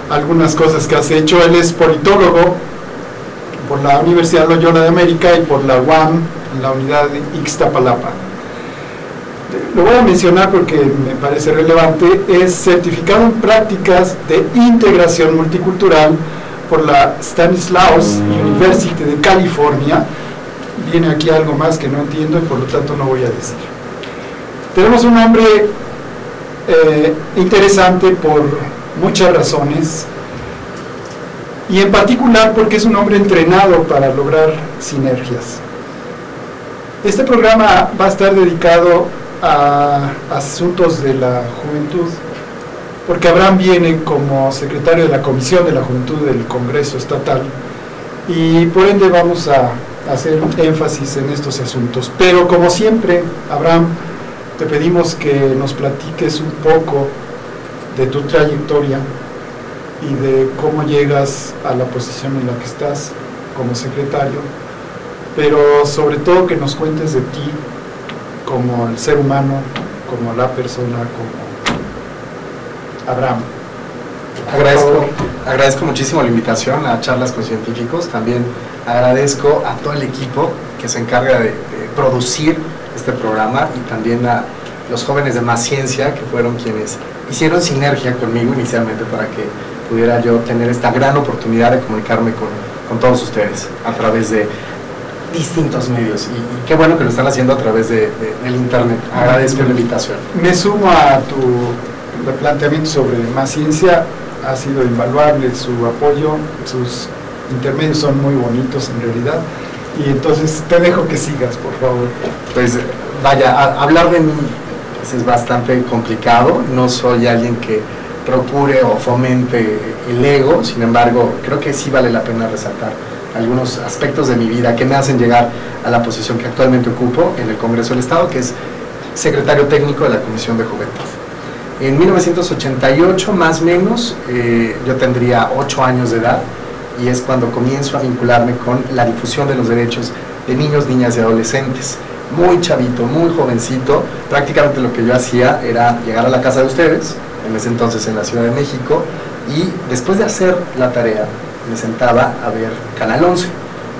algunas cosas que has hecho. Él es politólogo por la Universidad Loyola de América y por la UAM, en la unidad de Ixtapalapa. Lo voy a mencionar porque me parece relevante. Es certificado en prácticas de integración multicultural por la Stanislaus University de California. Viene aquí algo más que no entiendo y por lo tanto no voy a decir. Tenemos un hombre interesante por muchas razones, y en particular porque es un hombre entrenado para lograr sinergias. Este programa va a estar dedicado a asuntos de la juventud, porque Abraham viene como secretario de la Comisión de la Juventud del Congreso Estatal, y por ende vamos a hacer énfasis en estos asuntos. Pero como siempre, Abraham, te pedimos que nos platiques un poco de tu trayectoria y de cómo llegas a la posición en la que estás como secretario, pero sobre todo que nos cuentes de ti como el ser humano, como la persona, como Abraham. Agradezco muchísimo la invitación a Charlas con Científicos. También agradezco a todo el equipo que se encarga de producir este programa, y también a los jóvenes de Más Ciencia, que fueron quienes hicieron sinergia conmigo inicialmente para que pudiera yo tener esta gran oportunidad de comunicarme con todos ustedes a través de distintos medios, y qué bueno que lo están haciendo a través del internet. Agradezco la invitación. Me sumo a tu planteamiento sobre Más Ciencia. Ha sido invaluable su apoyo, sus intermedios son muy bonitos en realidad, y entonces te dejo que sigas, por favor. Pues vaya, hablar de mí pues es bastante complicado. No soy alguien que procure o fomente el ego, sin embargo creo que sí vale la pena resaltar algunos aspectos de mi vida que me hacen llegar a la posición que actualmente ocupo en el Congreso del Estado, que es secretario técnico de la Comisión de Juventud. En 1988, más o menos, yo tendría 8 años de edad, y es cuando comienzo a vincularme con la difusión de los derechos de niños, niñas y adolescentes. Muy chavito, muy jovencito. Prácticamente lo que yo hacía era llegar a la casa de ustedes, en ese entonces en la Ciudad de México, y después de hacer la tarea me sentaba a ver Canal 11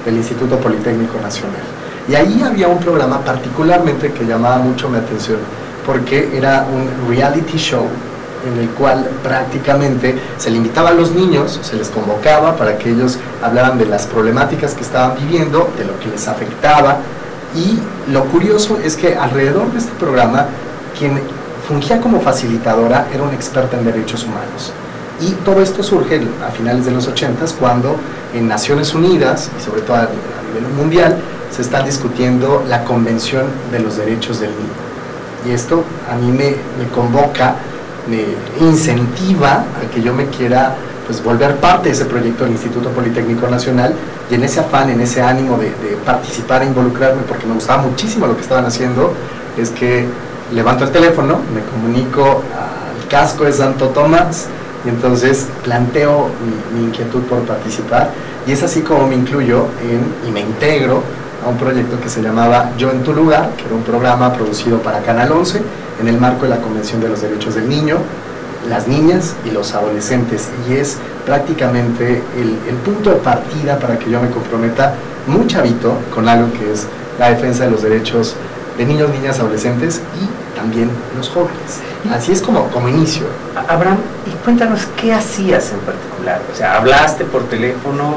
del Instituto Politécnico Nacional, y ahí había un programa particularmente que llamaba mucho mi atención, porque era un reality show en el cual prácticamente se le invitaba a los niños, se les convocaba para que ellos hablaran de las problemáticas que estaban viviendo, de lo que les afectaba, y lo curioso es que alrededor de este programa quien fungía como facilitadora era una experta en derechos humanos. Y todo esto surge a finales de los 80s, cuando en Naciones Unidas, y sobre todo a nivel mundial, se está discutiendo la Convención de los Derechos del Niño. Y esto a mí me convoca, me incentiva a que yo me quiera pues volver parte de ese proyecto del Instituto Politécnico Nacional, y en ese afán, en ese ánimo de participar e involucrarme, porque me gustaba muchísimo lo que estaban haciendo, es que levanto el teléfono, me comunico al casco de Santo Tomás, y entonces planteo mi inquietud por participar, y es así como me incluyo y me integro a un proyecto que se llamaba Yo en tu lugar, que era un programa producido para Canal 11 en el marco de la Convención de los Derechos del Niño, las niñas y los adolescentes, y es prácticamente el punto de partida para que yo me comprometa muy chavito con algo que es la defensa de los derechos de niños, niñas, adolescentes y también los jóvenes. Así es como inicio. Abraham, y cuéntanos qué hacías en particular. O sea, hablaste por teléfono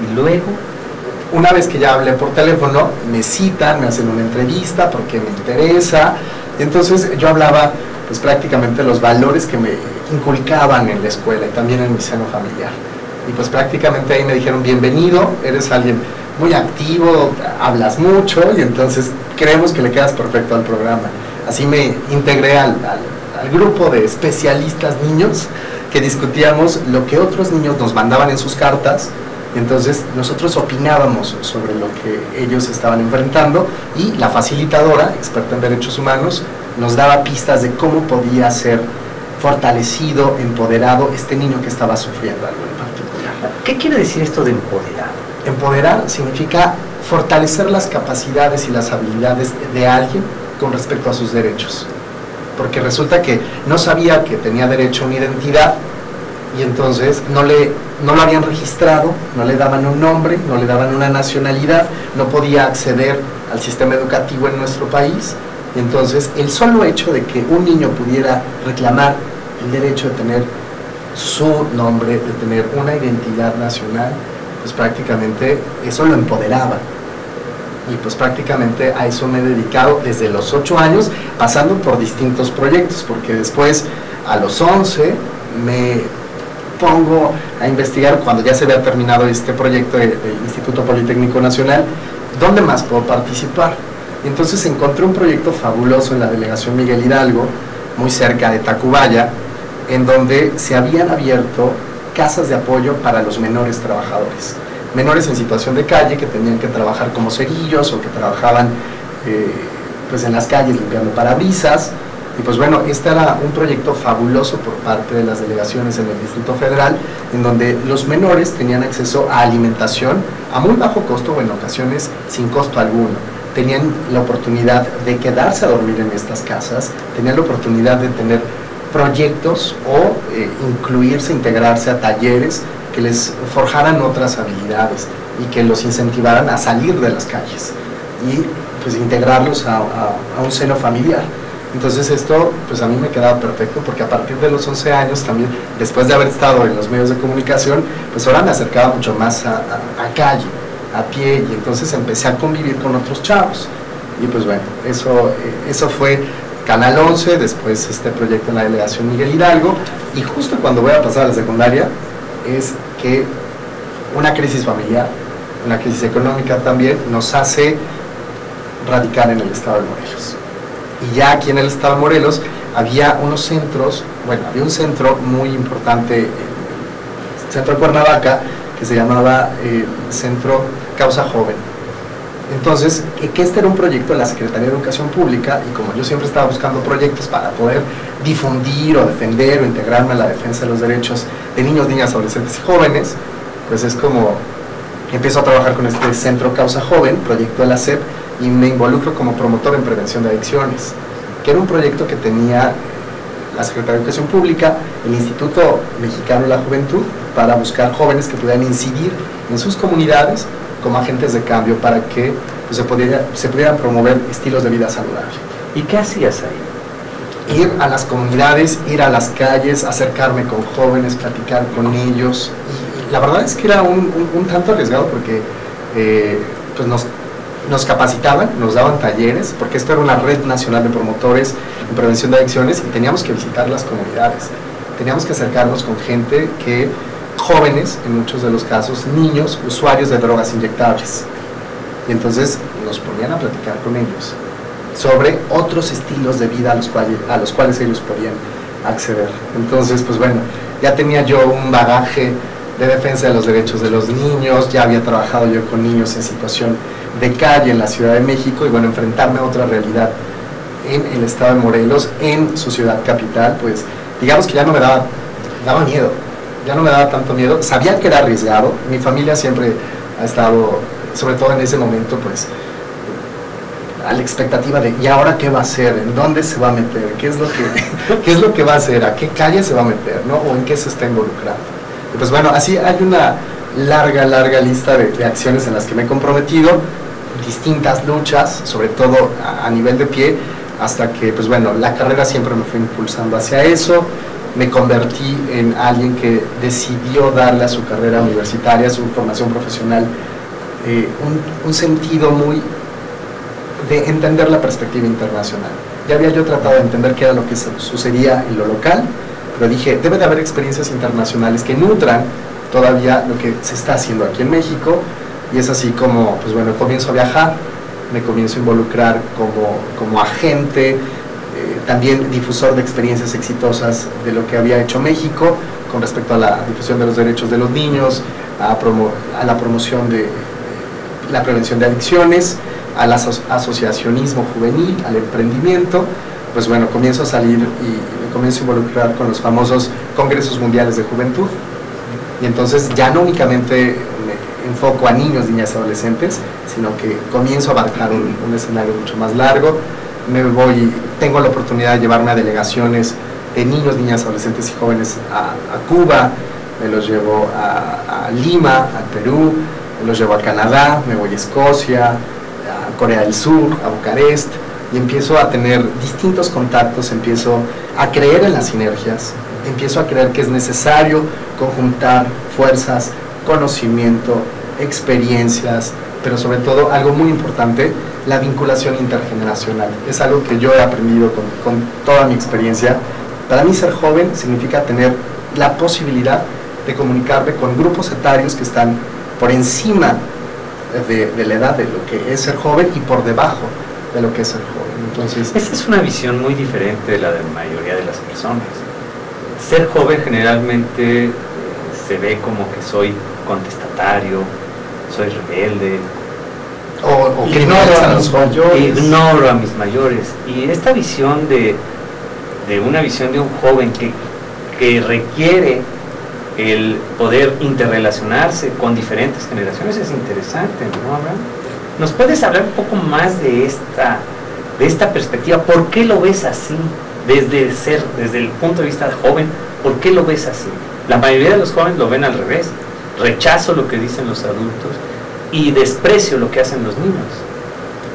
y luego... Una vez que ya hablé por teléfono, me citan, me hacen una entrevista porque me interesa. Entonces yo hablaba pues prácticamente los valores que me inculcaban en la escuela y también en mi seno familiar. Y pues prácticamente ahí me dijeron: bienvenido, eres alguien muy activo, hablas mucho, y entonces creemos que le quedas perfecto al programa. Así me integré al grupo de especialistas niños que discutíamos lo que otros niños nos mandaban en sus cartas. Entonces nosotros opinábamos sobre lo que ellos estaban enfrentando, y la facilitadora, experta en derechos humanos, nos daba pistas de cómo podía ser fortalecido, empoderado este niño que estaba sufriendo algo en particular. ¿Qué quiere decir esto de empoderar? Empoderar significa fortalecer las capacidades y las habilidades de alguien con respecto a sus derechos, porque resulta que no sabía que tenía derecho a una identidad, y entonces no lo habían registrado, no le daban un nombre, no le daban una nacionalidad, no podía acceder al sistema educativo en nuestro país. Y entonces el solo hecho de que un niño pudiera reclamar el derecho de tener su nombre, de tener una identidad nacional, pues prácticamente eso lo empoderaba. Y pues prácticamente a eso me he dedicado desde los 8 años, pasando por distintos proyectos, porque después a los 11 me pongo a investigar, cuando ya se había terminado este proyecto del Instituto Politécnico Nacional, ¿dónde más puedo participar? Y entonces encontré un proyecto fabuloso en la delegación Miguel Hidalgo, muy cerca de Tacubaya, en donde se habían abierto casas de apoyo para los menores trabajadores, menores en situación de calle que tenían que trabajar como cerillos o que trabajaban pues en las calles limpiando parabrisas. Y pues bueno, este era un proyecto fabuloso por parte de las delegaciones en el Distrito Federal, en donde los menores tenían acceso a alimentación a muy bajo costo o en ocasiones sin costo alguno. Tenían la oportunidad de quedarse a dormir en estas casas, tenían la oportunidad de tener proyectos o incluirse, integrarse a talleres que les forjaran otras habilidades y que los incentivaran a salir de las calles y pues integrarlos a un seno familiar. Entonces esto pues a mí me quedaba perfecto, porque a partir de los 11 años también, después de haber estado en los medios de comunicación, pues ahora me acercaba mucho más a calle, a pie, y entonces empecé a convivir con otros chavos. Y pues bueno, eso fue Canal 11, después este proyecto en la delegación Miguel Hidalgo, y justo cuando voy a pasar a la secundaria es que una crisis familiar, una crisis económica también, nos hace radicar en el estado de Morelos. Y ya aquí en el estado de Morelos había unos centros, bueno, había un centro muy importante, el centro de Cuernavaca, que se llamaba Centro Causa Joven. Entonces, que este era un proyecto de la Secretaría de Educación Pública, y como yo siempre estaba buscando proyectos para poder difundir o defender o integrarme a la defensa de los derechos de niños, niñas, adolescentes y jóvenes, pues es como empiezo a trabajar con este Centro Causa Joven, proyecto de la SEP, y me involucro como promotor en prevención de adicciones, que era un proyecto que tenía la Secretaría de Educación Pública, el Instituto Mexicano de la Juventud, para buscar jóvenes que pudieran incidir en sus comunidades como agentes de cambio para que pues, se pudieran promover estilos de vida saludable. ¿Y qué hacías ahí? Ir a las comunidades, ir a las calles, acercarme con jóvenes, platicar con ellos. Y la verdad es que era un tanto arriesgado, porque pues nos capacitaban, nos daban talleres, porque esto era una red nacional de promotores en prevención de adicciones, y teníamos que visitar las comunidades, teníamos que acercarnos con gente jóvenes, en muchos de los casos, niños, usuarios de drogas inyectables. Y entonces nos ponían a platicar con ellos sobre otros estilos de vida a los cuales ellos podían acceder. Entonces, pues bueno, ya tenía yo un bagaje de defensa de los derechos de los niños, ya había trabajado yo con niños en situación de calle en la Ciudad de México, y bueno, enfrentarme a otra realidad en el estado de Morelos, en su ciudad capital, pues digamos que ya no me daba miedo, ya no me daba tanto miedo. Sabía que era arriesgado, mi familia siempre ha estado, sobre todo en ese momento, pues a la expectativa de ¿y ahora qué va a hacer? ¿En dónde se va a meter? ¿Qué es lo que va a hacer? ¿A qué calle se va a meter? ¿No? ¿O en qué se está involucrando? Y pues bueno, así hay una larga lista de acciones en las que me he comprometido, distintas luchas, sobre todo a nivel de pie, hasta que pues bueno, la carrera siempre me fue impulsando hacia eso. Me convertí en alguien que decidió darle a su carrera universitaria, a su formación profesional, un sentido muy de entender la perspectiva internacional. Ya había yo tratado de entender qué era lo que sucedía en lo local, pero dije, debe de haber experiencias internacionales que nutran todavía lo que se está haciendo aquí en México, y es así como, pues bueno, comienzo a viajar, me comienzo a involucrar como agente, también difusor de experiencias exitosas de lo que había hecho México con respecto a la difusión de los derechos de los niños, a la promoción de la prevención de adicciones, al asociacionismo juvenil, al emprendimiento. Pues bueno, comienzo a salir y me comienzo a involucrar con los famosos Congresos Mundiales de Juventud, y entonces ya no únicamente me enfoco a niños, niñas y adolescentes, sino que comienzo a abarcar un escenario mucho más largo. Tengo la oportunidad de llevarme a delegaciones de niños, niñas, adolescentes y jóvenes a Cuba, me los llevo a Lima, a Perú, me los llevo a Canadá, me voy a Escocia, a Corea del Sur, a Bucarest, y empiezo a tener distintos contactos, empiezo a creer en las sinergias, empiezo a creer que es necesario conjuntar fuerzas, conocimiento, experiencias, pero sobre todo algo muy importante, la vinculación intergeneracional. Es algo que yo he aprendido con toda mi experiencia. Para mí ser joven significa tener la posibilidad de comunicarme con grupos etarios que están por encima de la edad de lo que es ser joven y por debajo de lo que es ser joven. Entonces, esa es una visión muy diferente de la de la mayoría de las personas. Ser joven generalmente se ve como que soy contestatario, soy rebelde, o que ignoro a los mayores. Ignoro a mis mayores. Y esta visión de una visión de un joven que requiere el poder interrelacionarse con diferentes generaciones es interesante, ¿no, Abraham? ¿Nos puedes hablar un poco más de esta perspectiva? ¿Por qué lo ves así? Desde el punto de vista joven, ¿por qué lo ves así? La mayoría de los jóvenes lo ven al revés. Rechazo lo que dicen los adultos y desprecio lo que hacen los niños.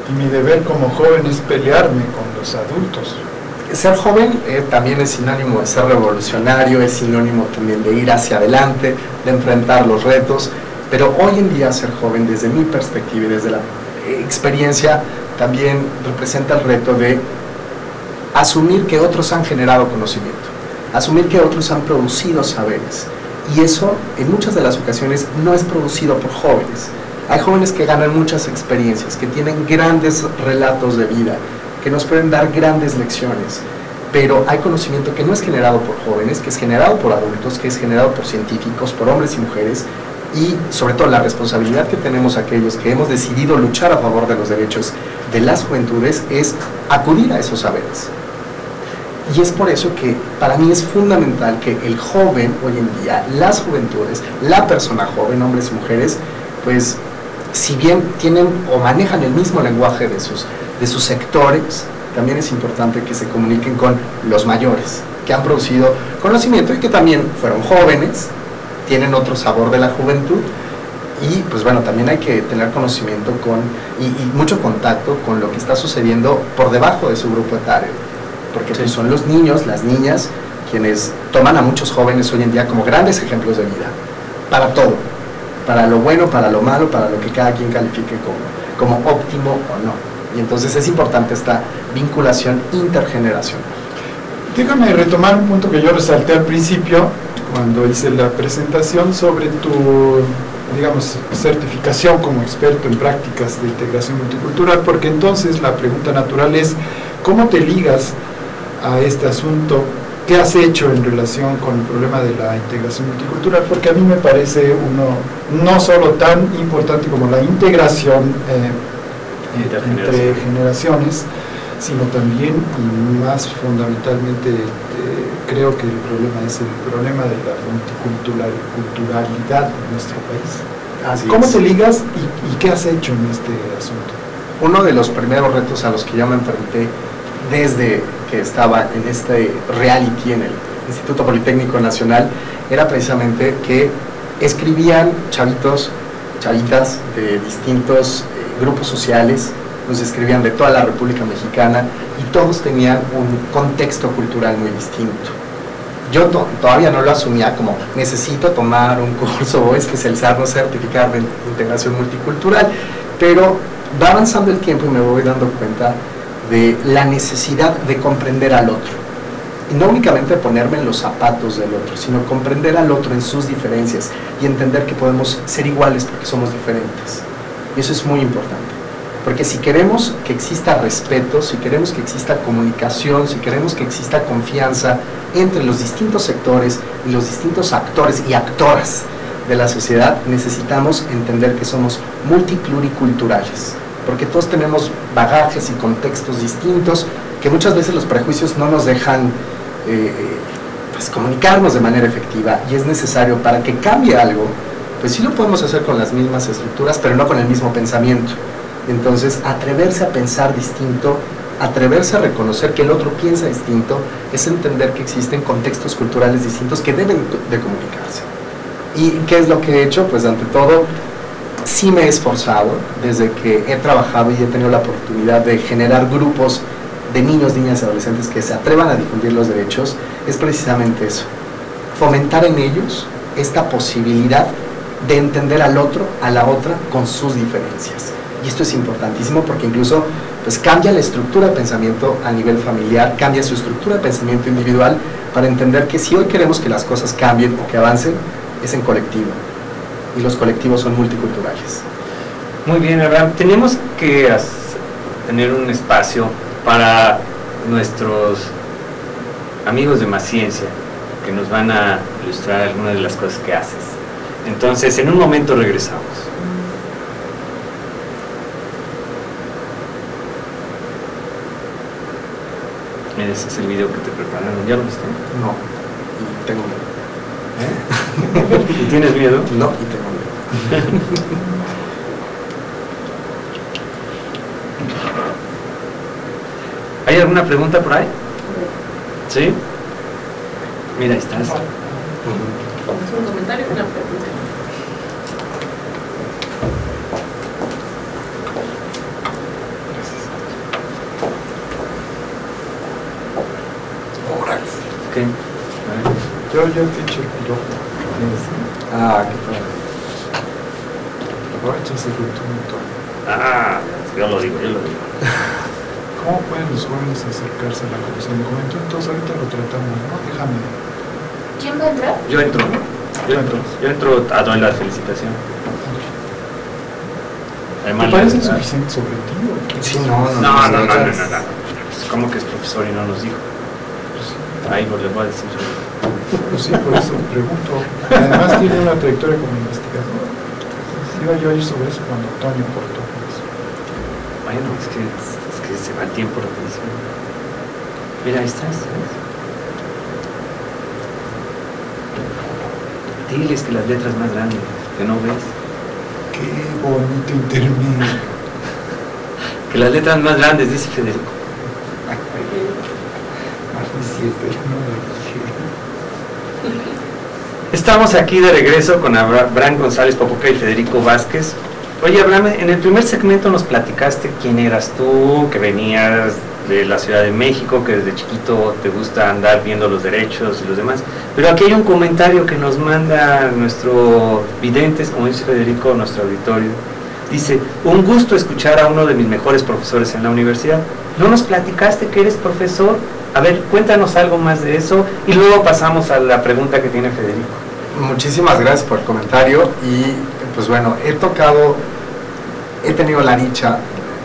Y mi deber como joven es pelearme con los adultos. Ser joven también es sinónimo de ser revolucionario, es sinónimo también de ir hacia adelante, de enfrentar los retos, pero hoy en día ser joven, desde mi perspectiva y desde la experiencia, también representa el reto de asumir que otros han generado conocimiento, asumir que otros han producido saberes, y eso en muchas de las ocasiones no es producido por jóvenes. Hay jóvenes que ganan muchas experiencias, que tienen grandes relatos de vida, que nos pueden dar grandes lecciones, pero hay conocimiento que no es generado por jóvenes, que es generado por adultos, que es generado por científicos, por hombres y mujeres, y sobre todo la responsabilidad que tenemos aquellos que hemos decidido luchar a favor de los derechos de las juventudes es acudir a esos saberes. Y es por eso que para mí es fundamental que el joven hoy en día, las juventudes, la persona joven, hombres y mujeres, pues si bien tienen o manejan el mismo lenguaje de sus sectores, también es importante que se comuniquen con los mayores, que han producido conocimiento y que también fueron jóvenes, tienen otro sabor de la juventud, y pues bueno, también hay que tener conocimiento y mucho contacto con lo que está sucediendo por debajo de su grupo etario, porque pues son los niños, las niñas, quienes toman a muchos jóvenes hoy en día como grandes ejemplos de vida, para todo, para lo bueno, para lo malo, para lo que cada quien califique como óptimo o no. Y entonces es importante esta vinculación intergeneracional. Déjame retomar un punto que yo resalté al principio, cuando hice la presentación, sobre tu, digamos, certificación como experto en prácticas de integración multicultural, porque entonces la pregunta natural es, ¿cómo te ligas a este asunto? ¿Qué has hecho en relación con el problema de la integración multicultural? Porque a mí me parece no solo tan importante como la integración entre generaciones, sino también y más fundamentalmente creo que el problema es el problema de la multiculturalidad en nuestro país. Así ¿Cómo es. te ligas y qué has hecho en este asunto? Uno de los primeros retos a los que yo me enfrenté desde que estaba en este reality en el Instituto Politécnico Nacional era precisamente que escribían chavitos, chavitas de distintos grupos sociales, nos escribían de toda la República Mexicana y todos tenían un contexto cultural muy distinto. Yo todavía no lo asumía como necesito tomar un curso o especializarme o certificarme en integración multicultural, pero va avanzando el tiempo y me voy dando cuenta de la necesidad de comprender al otro. Y no únicamente ponerme en los zapatos del otro, sino comprender al otro en sus diferencias y entender que podemos ser iguales porque somos diferentes. Y eso es muy importante. Porque si queremos que exista respeto, si queremos que exista comunicación, si queremos que exista confianza entre los distintos sectores y los distintos actores y actoras de la sociedad, necesitamos entender que somos multipluriculturales. Porque todos tenemos bagajes y contextos distintos que muchas veces los prejuicios no nos dejan pues comunicarnos de manera efectiva, y es necesario para que cambie algo, pues sí lo podemos hacer con las mismas estructuras, pero no con el mismo pensamiento. Entonces, atreverse a pensar distinto atreverse a reconocer que el otro piensa distinto, es entender que existen contextos culturales distintos que deben de comunicarse. ¿Y qué es lo que he hecho? Pues ante todo, sí me he esforzado desde que he trabajado y he tenido la oportunidad de generar grupos de niños, niñas y adolescentes que se atrevan a difundir los derechos, es precisamente eso, fomentar en ellos esta posibilidad de entender al otro, a la otra, con sus diferencias. Y esto es importantísimo porque incluso pues, cambia la estructura de pensamiento a nivel familiar, cambia su estructura de pensamiento individual para entender que si hoy queremos que las cosas cambien o que avancen, es en colectivo. Y los colectivos son multiculturales. Muy bien, Abraham. Tenemos que tener un espacio para nuestros amigos de Más Ciencia que nos van a ilustrar algunas de las cosas que haces. Entonces, en un momento regresamos. Ese es el video que te prepararon. ¿Ya lo viste? No, y tengo miedo. ¿Y tienes miedo? No, y tengo miedo. ¿Hay alguna pregunta por ahí? ¿Sí? Mira, ahí estás. Es un comentario y una pregunta. Órale. ¿Qué? Yo te echo el piropo. Ah, qué padre. Aprovechas el momento. Ah, yo lo digo. ¿Cómo pueden los jóvenes acercarse a la Comisión de Juventud? Entonces ahorita lo tratamos, ¿no? Déjame. ¿Quién va a entrar? Yo entro a dar la felicitación. ¿Te parece suficiente sobre ti? ¿O qué? Sí, No. ¿Cómo que es profesor y no nos dijo? Ahí les voy a decir. Pues sí, por eso pregunto. Además tiene una trayectoria como investigador. Iba yo a ir sobre eso cuando Antonio portó. Bueno, es que se va el tiempo rapidísimo. Mira, ahí estás. Diles que las letras más grandes, que no ves. Qué bonito intermedio. Que las letras más grandes, dice Federico. Estamos aquí de regreso con Abraham González Popoca y Federico Vázquez. Oye, Abraham, en el primer segmento nos platicaste quién eras tú, que venías de la Ciudad de México, que desde chiquito te gusta andar viendo los derechos y los demás. Pero aquí hay un comentario que nos manda nuestro videntes, como dice Federico, nuestro auditorio. Dice, un gusto escuchar a uno de mis mejores profesores en la universidad. ¿No nos platicaste que eres profesor? A ver, cuéntanos algo más de eso y luego pasamos a la pregunta que tiene Federico. Muchísimas gracias por el comentario y pues bueno, he tenido la dicha,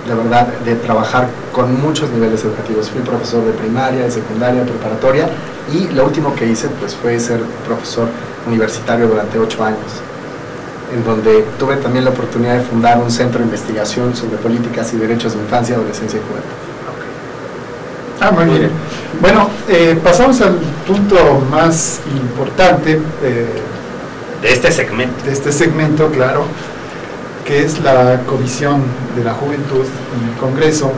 de verdad, de trabajar con muchos niveles educativos. Fui profesor de primaria, de secundaria, de preparatoria y lo último que hice pues fue ser profesor universitario durante 8 años, en donde tuve también la oportunidad de fundar un centro de investigación sobre políticas y derechos de infancia, adolescencia y juventud. Ah, muy bien. Bueno, pasamos al punto más importante De este segmento. de este segmento, claro, que es la Comisión de la Juventud en el Congreso,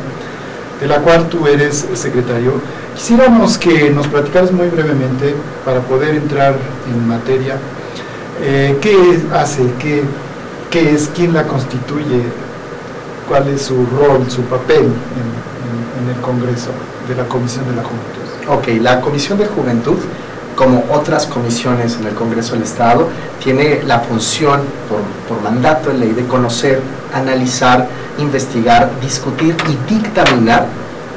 de la cual tú eres secretario. Quisiéramos que nos platicaras muy brevemente, para poder entrar en materia, qué hace, qué es, quién la constituye, cuál es su rol, su papel en el Congreso de la Comisión de la Juventud. Ok, la Comisión de Juventud, como otras comisiones en el Congreso del Estado, tiene la función, por mandato de ley, de conocer, analizar, investigar, discutir y dictaminar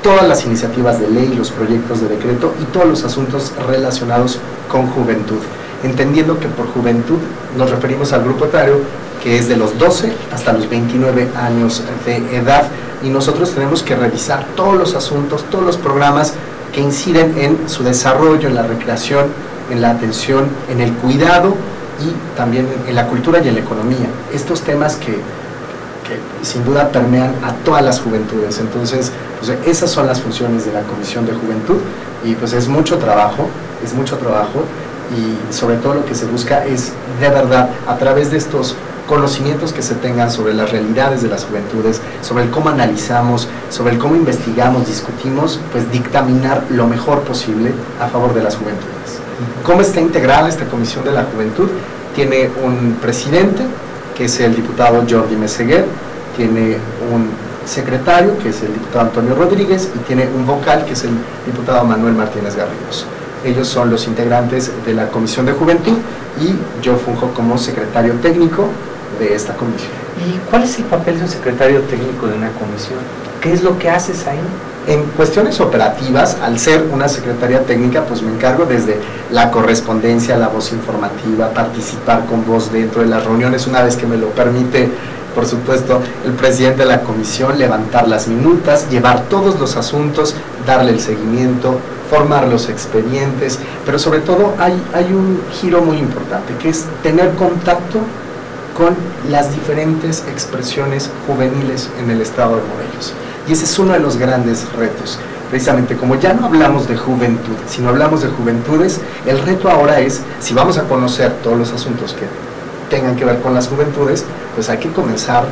todas las iniciativas de ley, los proyectos de decreto y todos los asuntos relacionados con juventud, entendiendo que por juventud nos referimos al grupo etario que es de los 12 hasta los 29 años de edad, y nosotros tenemos que revisar todos los asuntos, todos los programas que inciden en su desarrollo, en la recreación, en la atención, en el cuidado y también en la cultura y en la economía. Estos temas que sin duda permean a todas las juventudes. Entonces, pues esas son las funciones de la Comisión de Juventud y pues es mucho trabajo y sobre todo lo que se busca es de verdad, a través de estos conocimientos que se tengan sobre las realidades de las juventudes, sobre el cómo analizamos, sobre el cómo investigamos, discutimos, pues dictaminar lo mejor posible a favor de las juventudes. ¿Cómo está integrada esta Comisión de la Juventud? Tiene un presidente, que es el diputado Jordi Meseguer, tiene un secretario, que es el diputado Antonio Rodríguez, y tiene un vocal, que es el diputado Manuel Martínez Garrigos. Ellos son los integrantes de la Comisión de Juventud y yo funjo como secretario técnico de esta comisión. ¿Y cuál es el papel de un secretario técnico de una comisión? ¿Qué es lo que haces ahí? En cuestiones operativas, al ser una secretaría técnica, pues me encargo desde la correspondencia, la voz informativa, participar con voz dentro de las reuniones, una vez que me lo permite, por supuesto, el presidente de la comisión, levantar las minutas, llevar todos los asuntos, darle el seguimiento, formar los expedientes, pero sobre todo hay un giro muy importante, que es tener contacto con las diferentes expresiones juveniles en el estado de Morelos. Y ese es uno de los grandes retos. Precisamente como ya no hablamos de juventud, sino hablamos de juventudes, el reto ahora es, si vamos a conocer todos los asuntos que tengan que ver con las juventudes, pues hay que comenzar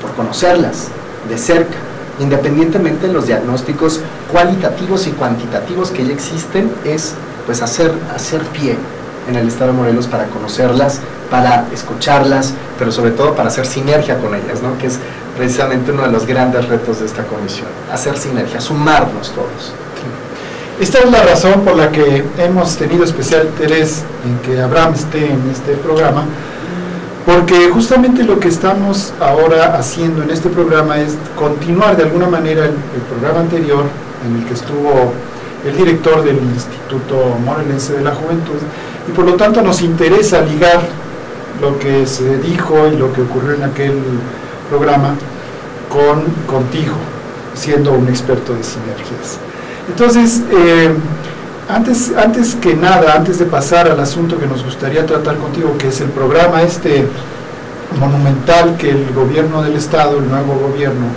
por conocerlas de cerca, independientemente de los diagnósticos cualitativos y cuantitativos que ya existen, es pues hacer pie en el estado de Morelos para conocerlas, para escucharlas, pero sobre todo para hacer sinergia con ellas, ¿no? Que es precisamente uno de los grandes retos de esta comisión, hacer sinergia, sumarnos todos. Esta es la razón por la que hemos tenido especial interés en que Abraham esté en este programa, porque justamente lo que estamos ahora haciendo en este programa es continuar de alguna manera el programa anterior en el que estuvo el director del Instituto Morelense de la Juventud, y por lo tanto nos interesa ligar lo que se dijo y lo que ocurrió en aquel programa contigo, siendo un experto de sinergias. Entonces, antes que nada, antes de pasar al asunto que nos gustaría tratar contigo, que es el programa monumental que el gobierno del estado, el nuevo gobierno,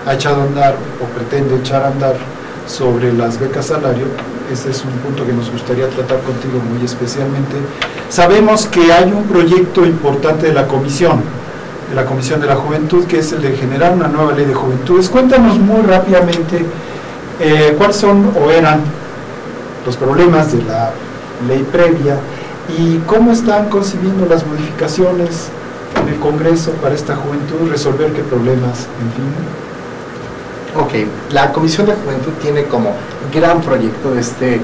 ha echado a andar o pretende echar a andar sobre las becas salario, ese es un punto que nos gustaría tratar contigo muy especialmente. Sabemos que hay un proyecto importante de la Comisión de la Juventud, que es el de generar una nueva ley de juventudes. Cuéntanos muy rápidamente cuáles son o eran los problemas de la ley previa y cómo están concibiendo las modificaciones en el Congreso para esta juventud, resolver qué problemas, en fin. Ok, la Comisión de Juventud tiene como gran proyecto de este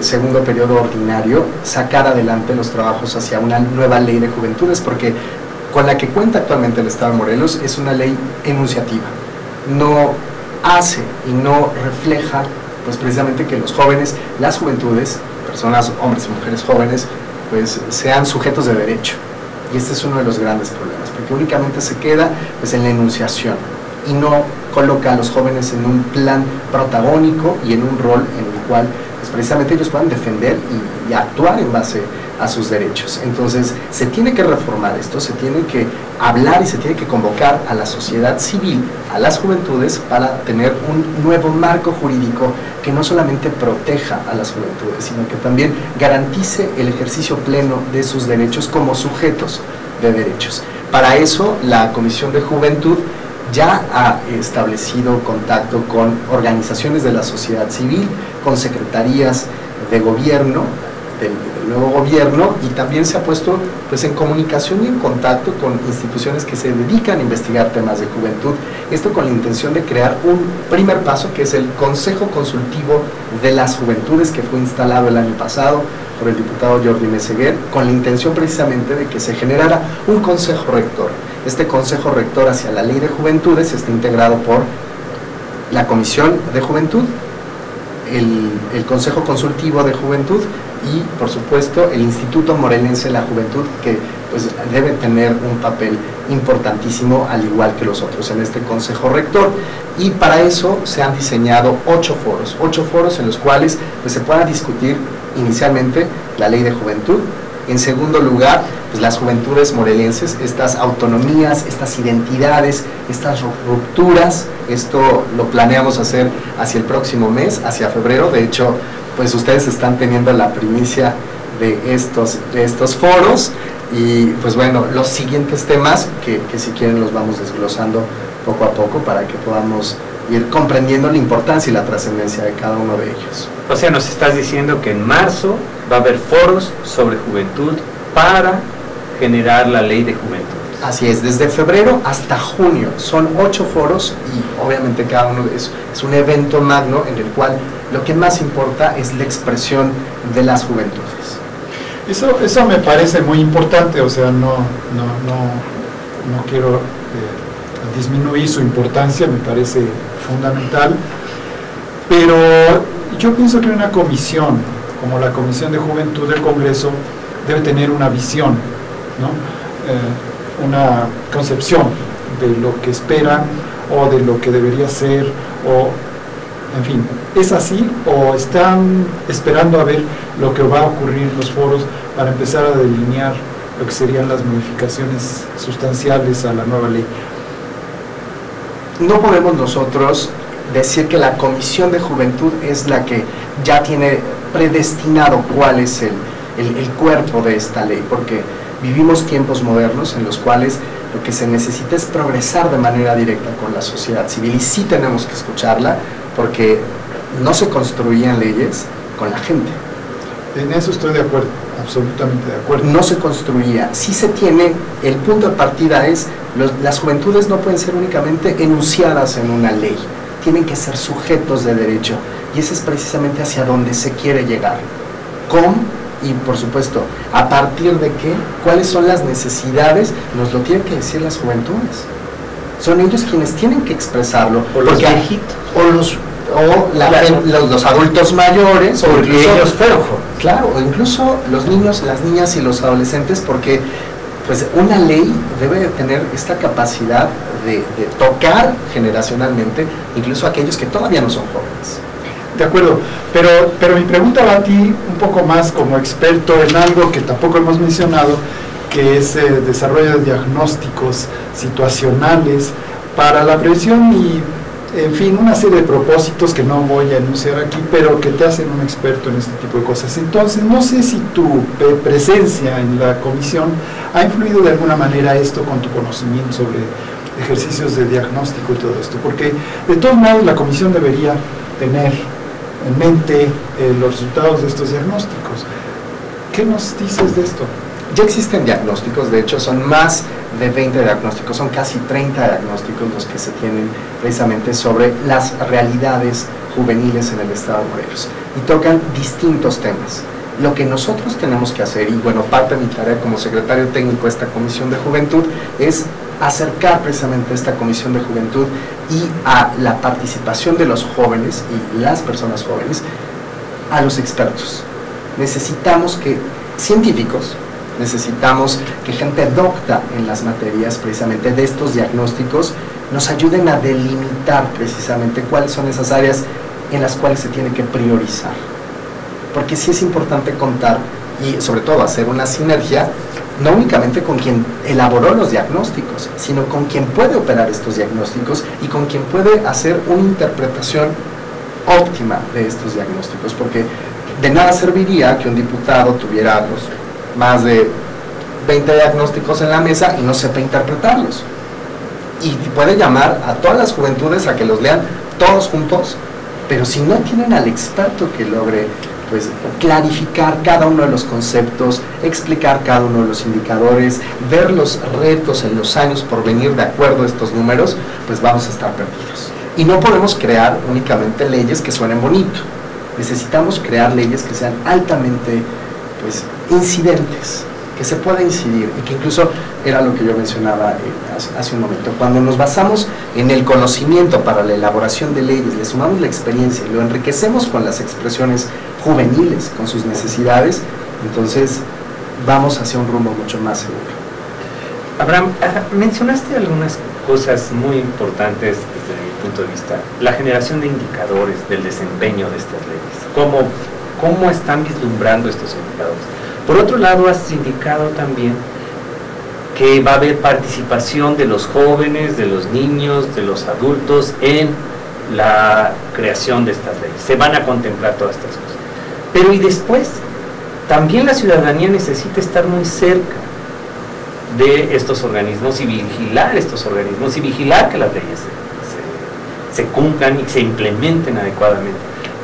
segundo periodo ordinario sacar adelante los trabajos hacia una nueva ley de juventudes, porque con la que cuenta actualmente el Estado de Morelos es una ley enunciativa, no hace y no refleja pues precisamente que los jóvenes, las juventudes, personas, hombres y mujeres jóvenes, pues sean sujetos de derecho, y este es uno de los grandes problemas, porque únicamente se queda pues en la enunciación y no coloca a los jóvenes en un plan protagónico y en un rol en el cual pues precisamente ellos puedan defender y actuar en base a sus derechos. Entonces se tiene que reformar esto, se tiene que hablar y se tiene que convocar a la sociedad civil, a las juventudes, para tener un nuevo marco jurídico que no solamente proteja a las juventudes, sino que también garantice el ejercicio pleno de sus derechos como sujetos de derechos. Para eso la Comisión de Juventud ya ha establecido contacto con organizaciones de la sociedad civil, con secretarías de gobierno, del nuevo gobierno, y también se ha puesto pues en comunicación y en contacto con instituciones que se dedican a investigar temas de juventud, esto con la intención de crear un primer paso, que es el Consejo Consultivo de las Juventudes, que fue instalado el año pasado por el diputado Jordi Meseguer, con la intención precisamente de que se generara un consejo rector. Este consejo rector hacia la ley de juventudes está integrado por la Comisión de Juventud, el Consejo Consultivo de Juventud y, por supuesto, el Instituto Morelense de la Juventud, que pues debe tener un papel importantísimo, al igual que los otros, en este Consejo Rector. Y para eso se han diseñado 8 foros en los cuales pues se pueda discutir inicialmente la ley de juventud. En segundo lugar, pues las juventudes morelenses, estas autonomías, estas identidades, estas rupturas. Esto lo planeamos hacer hacia el próximo mes, hacia febrero. De hecho, pues ustedes están teniendo la primicia de estos foros. Y pues bueno, los siguientes temas que si quieren los vamos desglosando poco a poco para que podamos ir comprendiendo la importancia y la trascendencia de cada uno de ellos. O sea, nos estás diciendo que en marzo va a haber foros sobre juventud para generar la ley de juventud. Así es, desde febrero hasta junio son 8 foros y obviamente cada uno es un evento magno en el cual lo que más importa es la expresión de las juventudes. Eso me parece muy importante, o sea, no quiero disminuir su importancia, me parece fundamental, pero yo pienso que una comisión, como la Comisión de Juventud del Congreso, debe tener una visión, ¿no? Una concepción de lo que esperan o de lo que debería ser, o en fin, ¿es así o están esperando a ver lo que va a ocurrir en los foros para empezar a delinear lo que serían las modificaciones sustanciales a la nueva ley? No podemos nosotros decir que la Comisión de Juventud es la que ya tiene predestinado cuál es el cuerpo de esta ley, porque vivimos tiempos modernos en los cuales lo que se necesita es progresar de manera directa con la sociedad civil, y sí tenemos que escucharla, porque no se construían leyes con la gente. En eso estoy de acuerdo, absolutamente de acuerdo. No se construía, sí se tiene, el punto de partida es, las juventudes no pueden ser únicamente enunciadas en una ley, tienen que ser sujetos de derecho, y ese es precisamente hacia donde se quiere llegar. ¿Cómo? Y por supuesto, ¿a partir de qué? ¿Cuáles son las necesidades? Nos lo tienen que decir las juventudes. Son ellos quienes tienen que expresarlo. O los viejitos. Los adultos mayores. Porque ellos fueron jóvenes. Claro, o incluso los niños, las niñas y los adolescentes, porque pues una ley debe tener esta capacidad de tocar generacionalmente, incluso a aquellos que todavía no son jóvenes. De acuerdo, pero mi pregunta va a ti un poco más como experto en algo que tampoco hemos mencionado, que es el desarrollo de diagnósticos situacionales para la prevención y, en fin, una serie de propósitos que no voy a enunciar aquí, pero que te hacen un experto en este tipo de cosas. Entonces, no sé si tu presencia en la comisión ha influido de alguna manera esto con tu conocimiento sobre ejercicios de diagnóstico y todo esto, porque de todos modos la comisión debería tener en mente los resultados de estos diagnósticos. ¿Qué nos dices de esto? Ya existen diagnósticos, de hecho son más de 20 diagnósticos, son casi 30 diagnósticos los que se tienen precisamente sobre las realidades juveniles en el estado de Morelos, y tocan distintos temas. Lo que nosotros tenemos que hacer, y bueno, parte de mi tarea como secretario técnico de esta Comisión de Juventud, es acercar precisamente esta Comisión de Juventud y a la participación de los jóvenes y las personas jóvenes a los expertos. Necesitamos que científicos, necesitamos que gente docta en las materias precisamente de estos diagnósticos nos ayuden a delimitar precisamente cuáles son esas áreas en las cuales se tiene que priorizar. Porque sí es importante contar y sobre todo hacer una sinergia, no únicamente con quien elaboró los diagnósticos, sino con quien puede operar estos diagnósticos y con quien puede hacer una interpretación óptima de estos diagnósticos, porque de nada serviría que un diputado tuviera más de 20 diagnósticos en la mesa y no sepa interpretarlos. Y puede llamar a todas las juventudes a que los lean todos juntos, pero si no tienen al experto que logre pues clarificar cada uno de los conceptos, explicar cada uno de los indicadores, ver los retos en los años por venir de acuerdo a estos números, pues vamos a estar perdidos. Y no podemos crear únicamente leyes que suenen bonito, necesitamos crear leyes que sean altamente pues incidentes, que se pueda incidir, y que incluso era lo que yo mencionaba hace un momento, cuando nos basamos en el conocimiento para la elaboración de leyes, le sumamos la experiencia y lo enriquecemos con las expresiones juveniles, con sus necesidades, entonces vamos hacia un rumbo mucho más seguro. Abraham, mencionaste algunas cosas muy importantes desde mi punto de vista, la generación de indicadores del desempeño de estas leyes, cómo están vislumbrando estos indicadores. Por otro lado, has indicado también que va a haber participación de los jóvenes, de los niños, de los adultos en la creación de estas leyes. Se van a contemplar todas estas cosas. Pero y después, también la ciudadanía necesita estar muy cerca de estos organismos y vigilar estos organismos y vigilar que las leyes se cumplan y se implementen adecuadamente.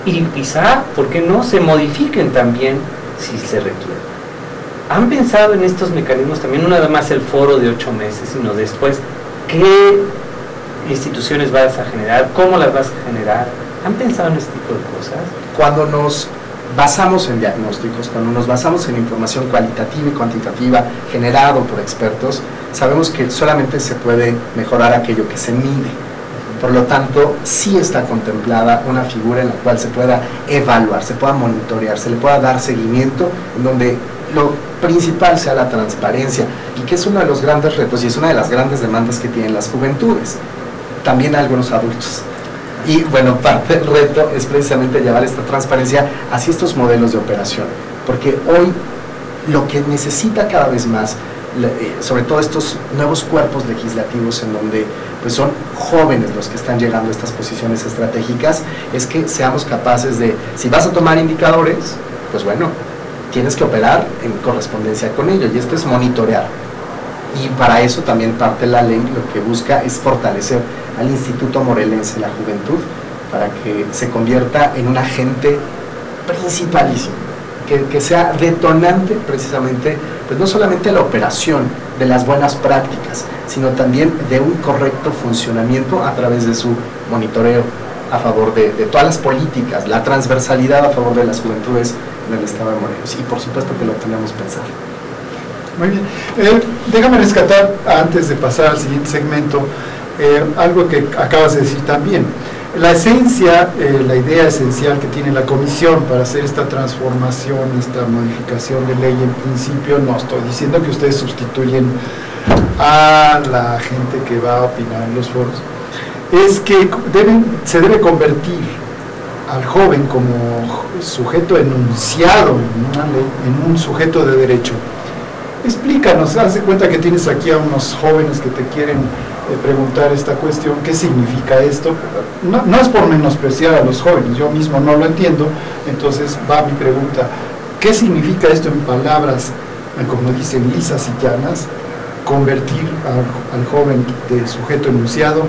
Y quizá, ¿por qué no?, se modifiquen también si se requiere. ¿Han pensado en estos mecanismos también, no nada más el foro de 8 meses, sino después qué instituciones vas a generar, cómo las vas a generar? ¿Han pensado en este tipo de cosas? Cuando nos basamos en diagnósticos, cuando nos basamos en información cualitativa y cuantitativa generado por expertos, sabemos que solamente se puede mejorar aquello que se mide. Por lo tanto, sí está contemplada una figura en la cual se pueda evaluar, se pueda monitorear, se le pueda dar seguimiento, en donde lo principal sea la transparencia, y que es uno de los grandes retos y es una de las grandes demandas que tienen las juventudes, también algunos adultos. Y bueno, parte del reto es precisamente llevar esta transparencia hacia estos modelos de operación, porque hoy lo que necesita cada vez más, sobre todo estos nuevos cuerpos legislativos en donde pues son jóvenes los que están llegando a estas posiciones estratégicas, es que seamos capaces de, si vas a tomar indicadores, pues bueno, tienes que operar en correspondencia con ello, y esto es monitorear. Y para eso también parte la ley, lo que busca es fortalecer al Instituto Morelense de la Juventud para que se convierta en un agente principalísimo, que sea detonante precisamente, pues no solamente la operación de las buenas prácticas, sino también de un correcto funcionamiento a través de su monitoreo a favor de todas las políticas, la transversalidad a favor de las juventudes en el estado de Morelos, y por supuesto que lo tenemos pensado. Muy bien. Déjame rescatar, antes de pasar al siguiente segmento, algo que acabas de decir también. La esencia, la idea esencial que tiene la comisión para hacer esta transformación, esta modificación de ley, en principio, no estoy diciendo que ustedes sustituyen a la gente que va a opinar en los foros, es que se debe convertir al joven como sujeto enunciado en una ley, en un sujeto de derecho. Explícanos, haz de cuenta que tienes aquí a unos jóvenes que te quieren preguntar esta cuestión, ¿qué significa esto? No es por menospreciar a los jóvenes, yo mismo no lo entiendo, entonces va mi pregunta, ¿qué significa esto en palabras, como dicen, lisas y llanas, convertir al joven de sujeto enunciado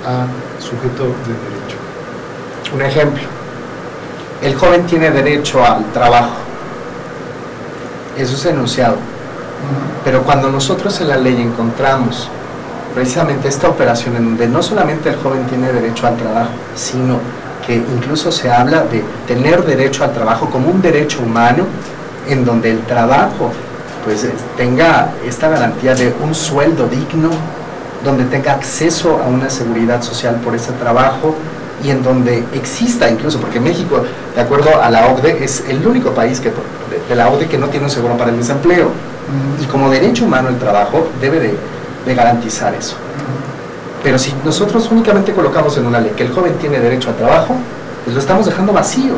a sujeto de derecho? Un ejemplo, el joven tiene derecho al trabajo, eso es enunciado. Pero cuando nosotros en la ley encontramos precisamente esta operación en donde no solamente el joven tiene derecho al trabajo, sino que incluso se habla de tener derecho al trabajo como un derecho humano, en donde el trabajo pues tenga esta garantía de un sueldo digno, donde tenga acceso a una seguridad social por ese trabajo, y en donde exista incluso, porque México, de acuerdo a la OCDE, es el único país de la OCDE que no tiene un seguro para el desempleo. Y como derecho humano el trabajo debe de garantizar eso. Pero si nosotros únicamente colocamos en una ley que el joven tiene derecho al trabajo, pues lo estamos dejando vacío.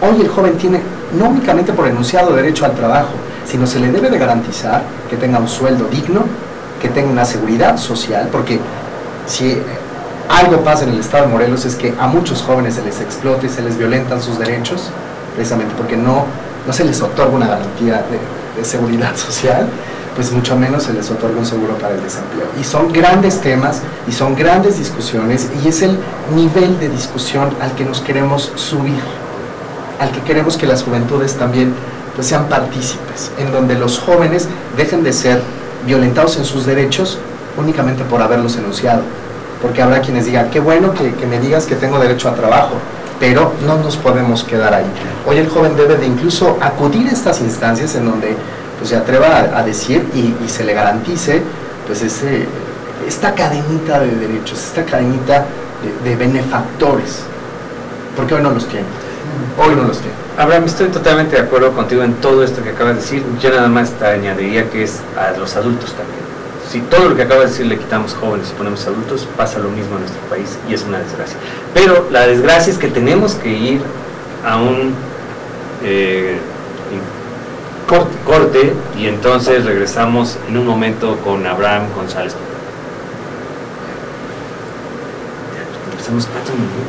Hoy el joven tiene no únicamente por enunciado derecho al trabajo, sino se le debe de garantizar que tenga un sueldo digno, que tenga una seguridad social, porque si algo pasa en el estado de Morelos es que a muchos jóvenes se les explota y se les violentan sus derechos, precisamente porque no se les otorga una garantía de seguridad social, pues mucho menos se les otorga un seguro para el desempleo. Y son grandes temas y son grandes discusiones, y es el nivel de discusión al que nos queremos subir, al que queremos que las juventudes también pues sean partícipes, en donde los jóvenes dejen de ser violentados en sus derechos únicamente por haberlos enunciado, porque habrá quienes digan, qué bueno que me digas que tengo derecho a trabajo, pero no nos podemos quedar ahí. Hoy el joven debe de incluso acudir a estas instancias en donde pues, se atreva a decir y se le garantice pues esta cadenita de derechos, esta cadenita de benefactores, porque hoy no los tiene. Hoy no los tiene. Abraham, estoy totalmente de acuerdo contigo en todo esto que acabas de decir. Yo nada más te añadiría que es a los adultos también. Si todo lo que acabas de decir le quitamos jóvenes y ponemos adultos, pasa lo mismo en nuestro país, y es una desgracia. Pero la desgracia es que tenemos que ir a un corte, y entonces regresamos en un momento con Abraham González. Empezamos 4 minutos.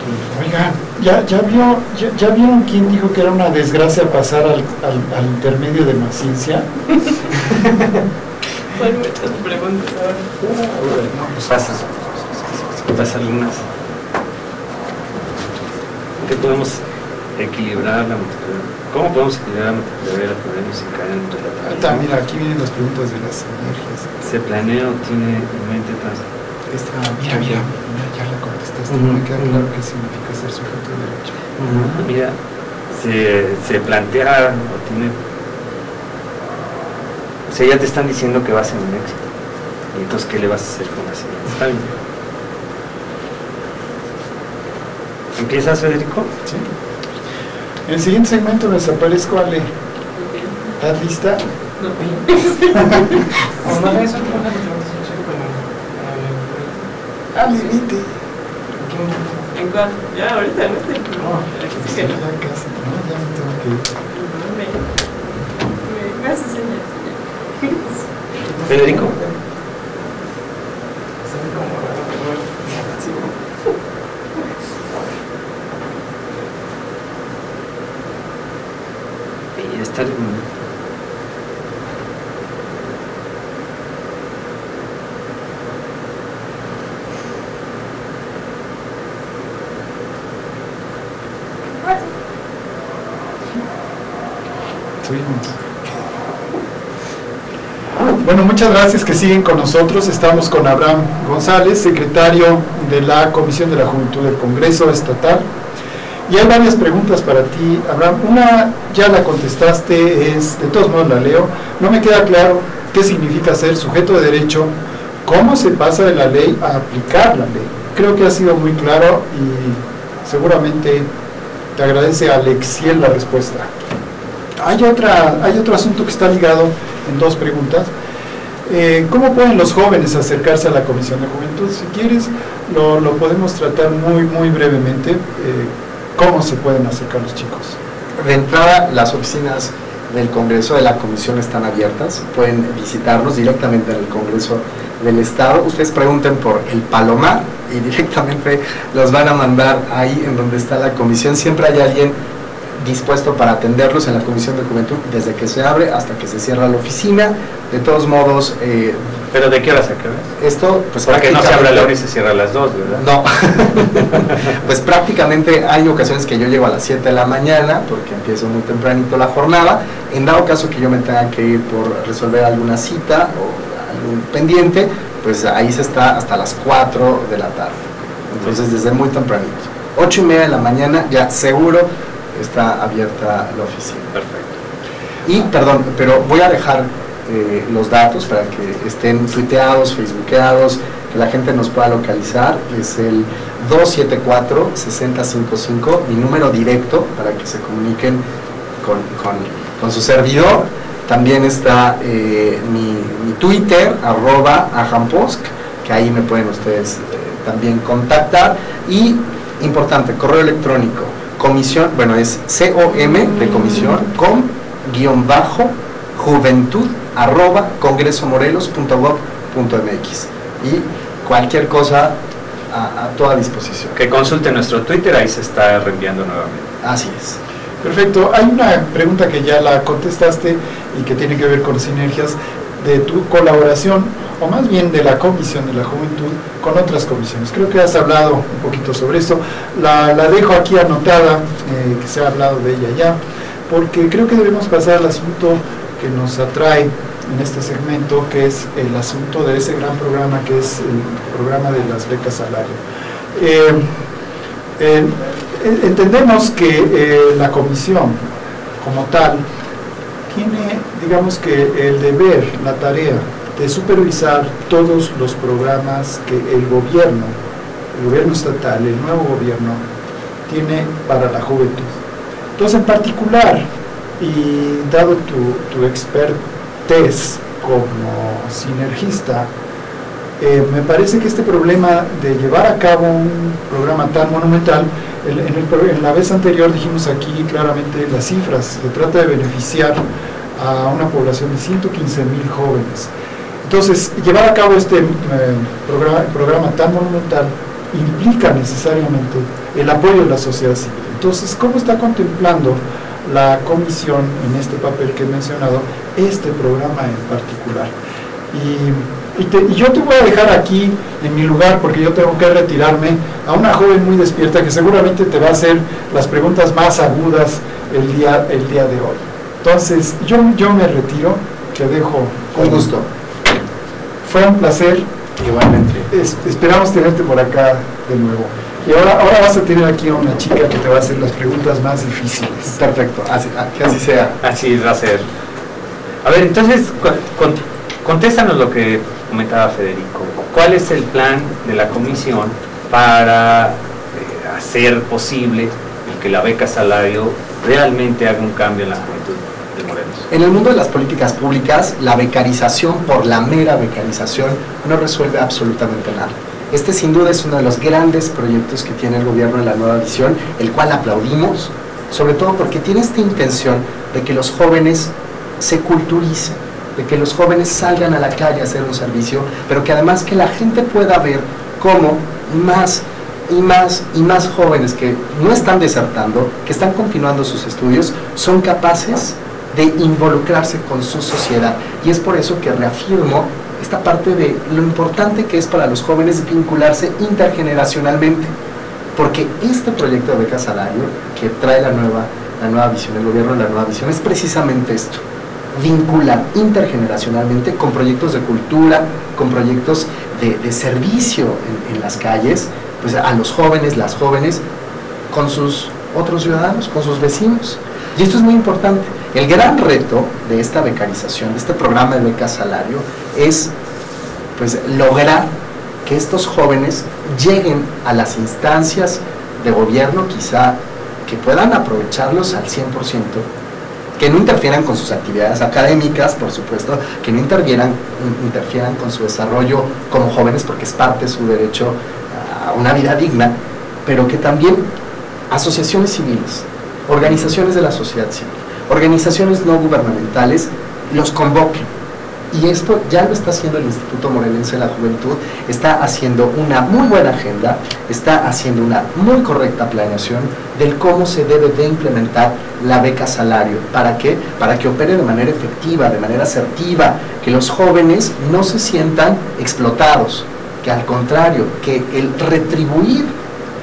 Oigan, ¿ya vieron quién dijo que era una desgracia pasar al intermedio de Maciencia? Bueno, muchas preguntas ahora. Pasa algunas. ¿Qué podemos equilibrar la multiplicidad? ¿Cómo podemos equilibrar la multiplicidad y la pluralidad musical en el relatorio? Mira, aquí vienen las preguntas de las sinergias. Se planea o tiene en mente trans. Mira, ya la contestaste. No me queda claro qué significa ser sujeto de derecho. Mira, se plantea o tiene. O sea, ya te están diciendo que vas en un éxito. Y entonces, ¿qué le vas a hacer con la siguiente? Está bien. ¿Empiezas, Federico? Sí. En el siguiente segmento les aparezco, Ale. ¿Estás lista? No. Vente. ¿En cuál? Ya, ahorita, ¿no? Pues ya casi, ¿no? Ya me tengo que ir. Me hace señas. Federico. Y estar Bueno, muchas gracias que siguen con nosotros. Estamos con Abraham González, secretario de la Comisión de la Juventud del Congreso Estatal. Y hay varias preguntas para ti, Abraham. Una ya la contestaste, de todos modos la leo. No me queda claro qué significa ser sujeto de derecho, cómo se pasa de la ley a aplicar la ley. Creo que ha sido muy claro y seguramente te agradece Alexiel la respuesta. Hay otro asunto que está ligado en dos preguntas. ¿Cómo pueden los jóvenes acercarse a la Comisión de Juventud? Si quieres, lo podemos tratar muy brevemente. ¿Cómo se pueden acercar los chicos? De entrada, las oficinas del Congreso de la Comisión están abiertas. Pueden visitarnos directamente en el Congreso del Estado. Ustedes pregunten por el Palomar y directamente los van a mandar ahí en donde está la comisión. Siempre hay alguien dispuesto para atenderlos en la Comisión de Juventud desde que se abre hasta que se cierra la oficina. De todos modos, ¿pero de qué horas a qué horas? Esto, pues porque no se abre a la hora y se cierra a las 2, ¿verdad? No. Pues prácticamente hay ocasiones que yo llego a las 7 de la mañana porque empiezo muy tempranito la jornada. En dado caso que yo me tenga que ir por resolver alguna cita o algún pendiente, pues ahí se está hasta las 4 de la tarde. Entonces desde muy tempranito. 8:30 de la mañana ya seguro está abierta la oficina. Perfecto. Y, perdón, pero voy a dejar los datos para que estén tuiteados, facebookeados, que la gente nos pueda localizar. Es el 274-6055, mi número directo para que se comuniquen con su servidor. También está mi Twitter, @ajamposk, que ahí me pueden ustedes también contactar. Y, importante, correo electrónico, comisión, bueno, es com de comisión, com-juventud@congresomorelos.gov.mx, y cualquier cosa a toda disposición. Que consulte nuestro Twitter, ahí se está reenviando nuevamente. Así es. Perfecto. Hay una pregunta que ya la contestaste y que tiene que ver con sinergias de tu colaboración, o más bien de la Comisión de la Juventud con otras comisiones. Creo que has hablado un poquito sobre esto. La dejo aquí anotada, que se ha hablado de ella ya, porque creo que debemos pasar al asunto que nos atrae en este segmento, que es el asunto de ese gran programa que es el programa de las becas salario. Entendemos que la comisión como tal tiene, digamos que el deber, la tarea de supervisar todos los programas que el gobierno estatal, el nuevo gobierno, tiene para la juventud. Entonces, en particular, y dado tu expertez como sinergista, me parece que este problema de llevar a cabo un programa tan monumental, en la vez anterior dijimos aquí claramente las cifras, se trata de beneficiar a una población de 115,000 jóvenes. Entonces, llevar a cabo este programa tan monumental implica necesariamente el apoyo de la sociedad civil. Entonces, ¿cómo está contemplando la comisión en este papel que he mencionado este programa en particular? Y yo te voy a dejar aquí en mi lugar, porque yo tengo que retirarme, a una joven muy despierta que seguramente te va a hacer las preguntas más agudas el día de hoy. Entonces, yo me retiro, te dejo. Con gusto. Fue un placer. Igualmente. Esperamos tenerte por acá de nuevo. Y ahora vas a tener aquí a una chica que te va a hacer las preguntas más difíciles. Perfecto, que así sea. Así va a ser. A ver, entonces, contéstanos lo que comentaba Federico. ¿Cuál es el plan de la comisión para hacer posible el que la beca salario realmente haga un cambio en la juventud de Morelos? En el mundo de las políticas públicas, la becarización por la mera becarización no resuelve absolutamente nada. Este sin duda es uno de los grandes proyectos que tiene el gobierno en la nueva visión, el cual aplaudimos, sobre todo porque tiene esta intención de que los jóvenes se culturicen, de que los jóvenes salgan a la calle a hacer un servicio, pero que además que la gente pueda ver cómo más y más jóvenes que no están desertando, que están continuando sus estudios, son capaces de involucrarse con su sociedad. Y es por eso que reafirmo esta parte de lo importante que es para los jóvenes vincularse intergeneracionalmente, porque este proyecto de beca salario que trae la nueva visión, el gobierno de la nueva visión, es precisamente esto: vincular intergeneracionalmente con proyectos de cultura, con proyectos de servicio en las calles, pues a los jóvenes, las jóvenes, con sus otros ciudadanos, con sus vecinos. Y esto es muy importante. El gran reto de esta becarización, de este programa de beca salario, es pues lograr que estos jóvenes lleguen a las instancias de gobierno, quizá que puedan aprovecharlos al 100%, que no interfieran con sus actividades académicas, por supuesto, que no interfieran con su desarrollo como jóvenes, porque es parte de su derecho a una vida digna, pero que también asociaciones civiles, organizaciones de la sociedad civil, organizaciones no gubernamentales los convoquen. Y esto ya lo está haciendo el Instituto Morelense de la Juventud, está haciendo una muy buena agenda, está haciendo una muy correcta planeación del cómo se debe de implementar la beca salario. ¿Para qué? Para que opere de manera efectiva, de manera asertiva, que los jóvenes no se sientan explotados, que al contrario, que el retribuir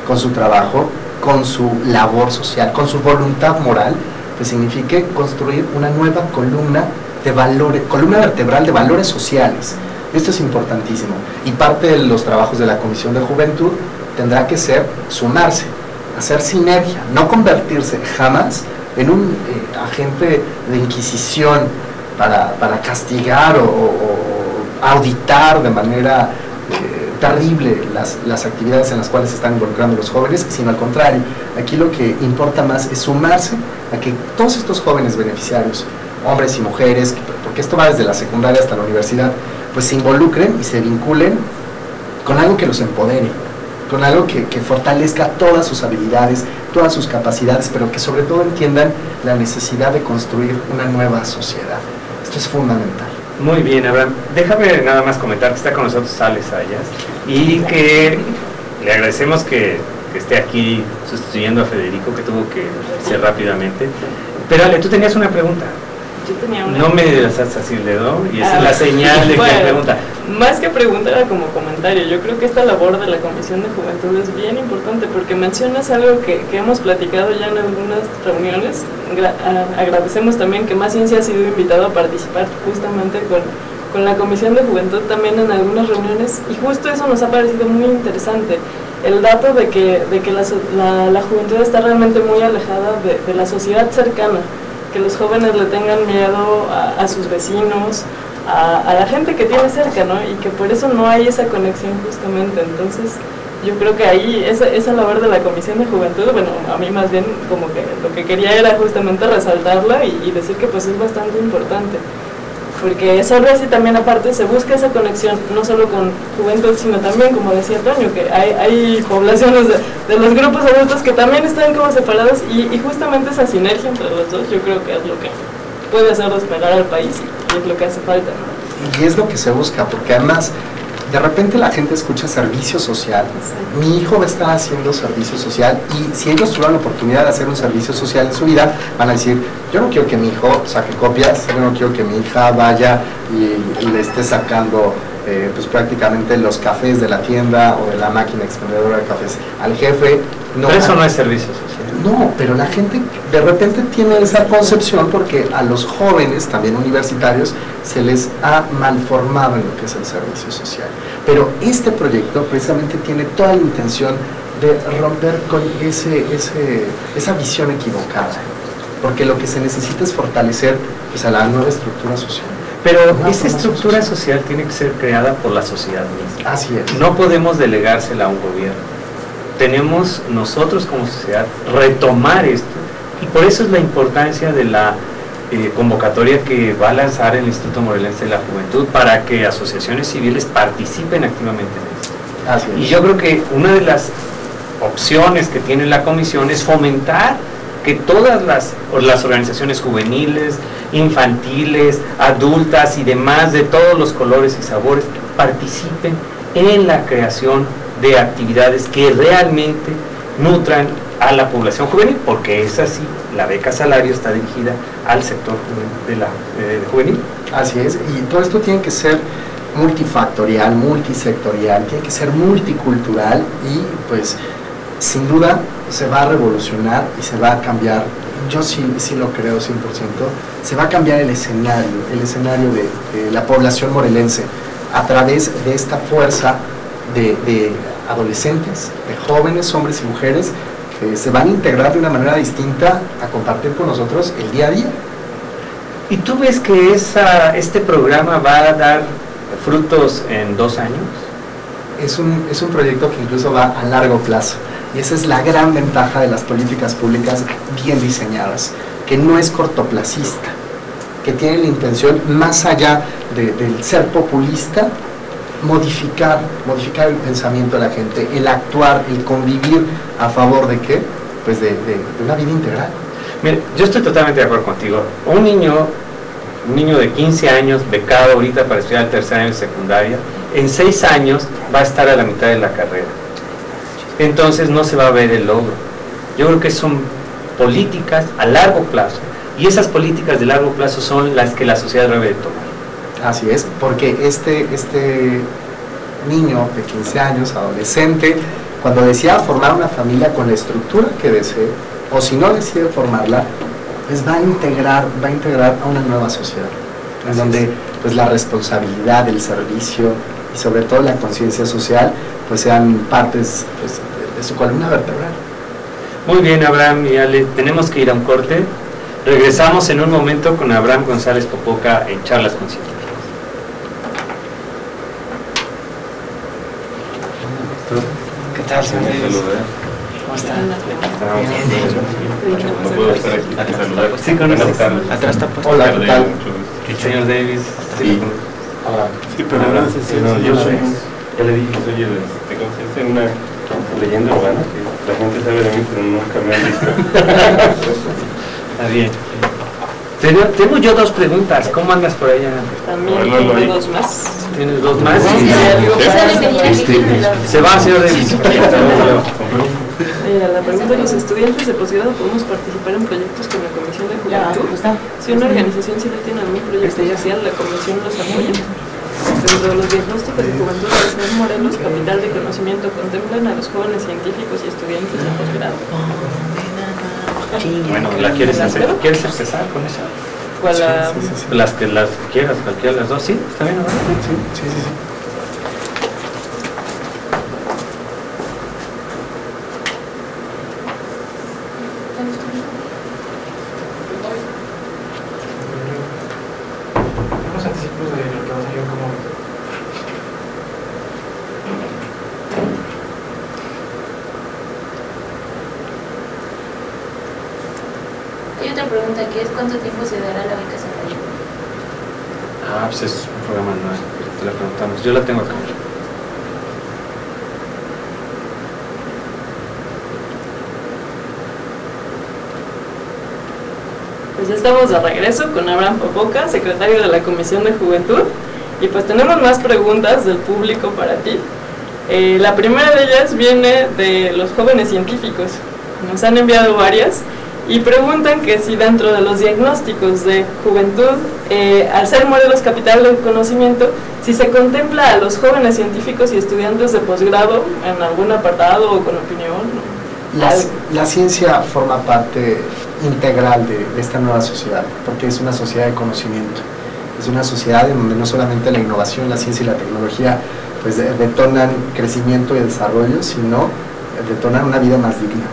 con su trabajo, con su labor social, con su voluntad moral, pues signifique construir una nueva columna de valores, columna vertebral de valores sociales. Esto es importantísimo, y parte de los trabajos de la Comisión de Juventud tendrá que ser sumarse, hacer sinergia, no convertirse jamás en un agente de inquisición para castigar o auditar de manera terrible las actividades en las cuales se están involucrando los jóvenes, sino al contrario, aquí lo que importa más es sumarse a que todos estos jóvenes beneficiarios, hombres y mujeres, porque esto va desde la secundaria hasta la universidad, pues se involucren y se vinculen con algo que los empodere, con algo que fortalezca todas sus habilidades, todas sus capacidades, pero que sobre todo entiendan la necesidad de construir una nueva sociedad. Esto es fundamental. Muy bien, Abraham. Déjame nada más comentar que está con nosotros Alex Sayas y que le agradecemos que esté aquí sustituyendo a Federico, que tuvo que irse rápidamente. Pero Ale, tú tenías una pregunta. Yo tenía una. No me lanzaste así el dedo y esa es la señal de que bueno, pregunta. Más que pregunta era como comentario. Yo creo que esta labor de la Comisión de Juventud es bien importante porque mencionas algo que hemos platicado ya en algunas reuniones. Agradecemos también que Más Ciencia ha sido invitado a participar justamente con la Comisión de Juventud también en algunas reuniones, y justo eso nos ha parecido muy interesante. El dato de que la juventud está realmente muy alejada de la sociedad cercana, que los jóvenes le tengan miedo a sus vecinos, a la gente que tiene cerca, ¿no? Y que por eso no hay esa conexión justamente. Entonces yo creo que ahí esa labor de la Comisión de Juventud, bueno, a mí más bien como que lo que quería era justamente resaltarla y decir que pues es bastante importante, porque solo así también aparte se busca esa conexión, no solo con juventud, sino también, como decía Toño, que hay poblaciones de los grupos adultos que también están como separados, y justamente esa sinergia entre los dos yo creo que es lo que puede hacer despegar al país y es lo que hace falta, ¿no? Y es lo que se busca, porque además de repente la gente escucha servicio social, mi hijo va a estar haciendo servicio social, y si ellos tuvieron la oportunidad de hacer un servicio social en su vida, van a decir, yo no quiero que mi hijo saque copias, yo no quiero que mi hija vaya y le esté sacando pues prácticamente los cafés de la tienda o de la máquina expendedora de cafés al jefe. No, pero eso no es servicio social. No, pero la gente de repente tiene esa concepción porque a los jóvenes, también universitarios, se les ha malformado en lo que es el servicio social. Pero este proyecto precisamente tiene toda la intención de romper con esa visión equivocada, porque lo que se necesita es fortalecer pues, a la nueva estructura social. Pero esa estructura social tiene que ser creada por la sociedad misma. Así es. No podemos delegársela a un gobierno. Tenemos nosotros como sociedad retomar esto, y por eso es la importancia de la convocatoria que va a lanzar el Instituto Morelense de la Juventud para que asociaciones civiles participen activamente en esto. Así es. Y yo creo que una de las opciones que tiene la comisión es fomentar que todas las organizaciones juveniles, infantiles, adultas y demás de todos los colores y sabores participen en la creación de actividades que realmente nutran a la población juvenil, porque es así, la beca salario está dirigida al sector juvenil. Así es, y todo esto tiene que ser multifactorial, multisectorial, tiene que ser multicultural, y pues sin duda se va a revolucionar y se va a cambiar. Yo sí lo creo 100%, se va a cambiar el escenario de la población morelense a través de esta fuerza de adolescentes, de jóvenes, hombres y mujeres, que se van a integrar de una manera distinta a compartir con nosotros el día a día. ¿Y tú ves que este programa va a dar frutos en 2 años? Es un proyecto que incluso va a largo plazo, y esa es la gran ventaja de las políticas públicas bien diseñadas, que no es cortoplacista, que tiene la intención, más allá del ser populista, modificar el pensamiento de la gente, el actuar, el convivir a favor de ¿qué? Pues de una vida integral. Mira, yo estoy totalmente de acuerdo contigo. Un niño de 15 años, becado ahorita para estudiar el 3er año de secundaria, en 6 años va a estar a la mitad de la carrera. Entonces no se va a ver el logro. Yo creo que son políticas a largo plazo, y esas políticas de largo plazo son las que la sociedad debe tomar. Así es, porque este niño de 15 años, adolescente, cuando decida formar una familia con la estructura que desee, o si no decide formarla, pues va a integrar a una nueva sociedad, en donde pues la responsabilidad, el servicio y sobre todo la conciencia social pues sean partes pues, de su columna vertebral. Muy bien, Abraham y Ale, tenemos que ir a un corte. Regresamos en un momento con Abraham González Popoca en Charlas con Científicos. ¿Qué tal, señor? ¿Cómo está? No puedo estar aquí a saludar. Sí, con atrás está puesto. Hola, ¿qué tal? Señor Davis. Sí. Hola. Sí, pero yo soy, ya le dije, soy una leyenda urbana que la gente sabe de mí, pero nunca me han visto. Está bien. Tengo yo 2 preguntas. ¿Cómo andas por allá? También tengo 2 más. ¿Tienes 2 más? Se va, señor Davis. La pregunta: ¿los estudiantes de posgrado podemos participar en proyectos con la Comisión de Juventud? Si una organización civil tiene algún proyecto social, ¿la Comisión los apoya? Dentro de los diagnósticos de juventud de la ciudad de Morelos, capital de conocimiento, contemplan a los jóvenes científicos y estudiantes de posgrado. Bueno, ¿la quieres hacer? ¿Quieres empezar con esa? ¿Cuál la...? Las que quieras, cualquiera de las 2, ¿sí? ¿Está bien, no? Sí. Unos anticipos de lo que va a salir como... Hay otra pregunta que es: ¿cuánto tiempo se dará la beca salario? Pues es un programa nuevo, te la preguntamos. Yo la tengo acá. Pues ya estamos de regreso con Abraham Popoca, secretario de la Comisión de Juventud. Y pues tenemos más preguntas del público para ti. La primera de ellas viene de los jóvenes científicos. Nos han enviado varias y preguntan que si dentro de los diagnósticos de juventud, al ser modelos capital del conocimiento, si se contempla a los jóvenes científicos y estudiantes de posgrado en algún apartado o con opinión. La ciencia forma parte integral de esta nueva sociedad, porque es una sociedad de conocimiento. Es una sociedad en donde no solamente la innovación, la ciencia y la tecnología pues detonan crecimiento y desarrollo, sino detonan una vida más digna.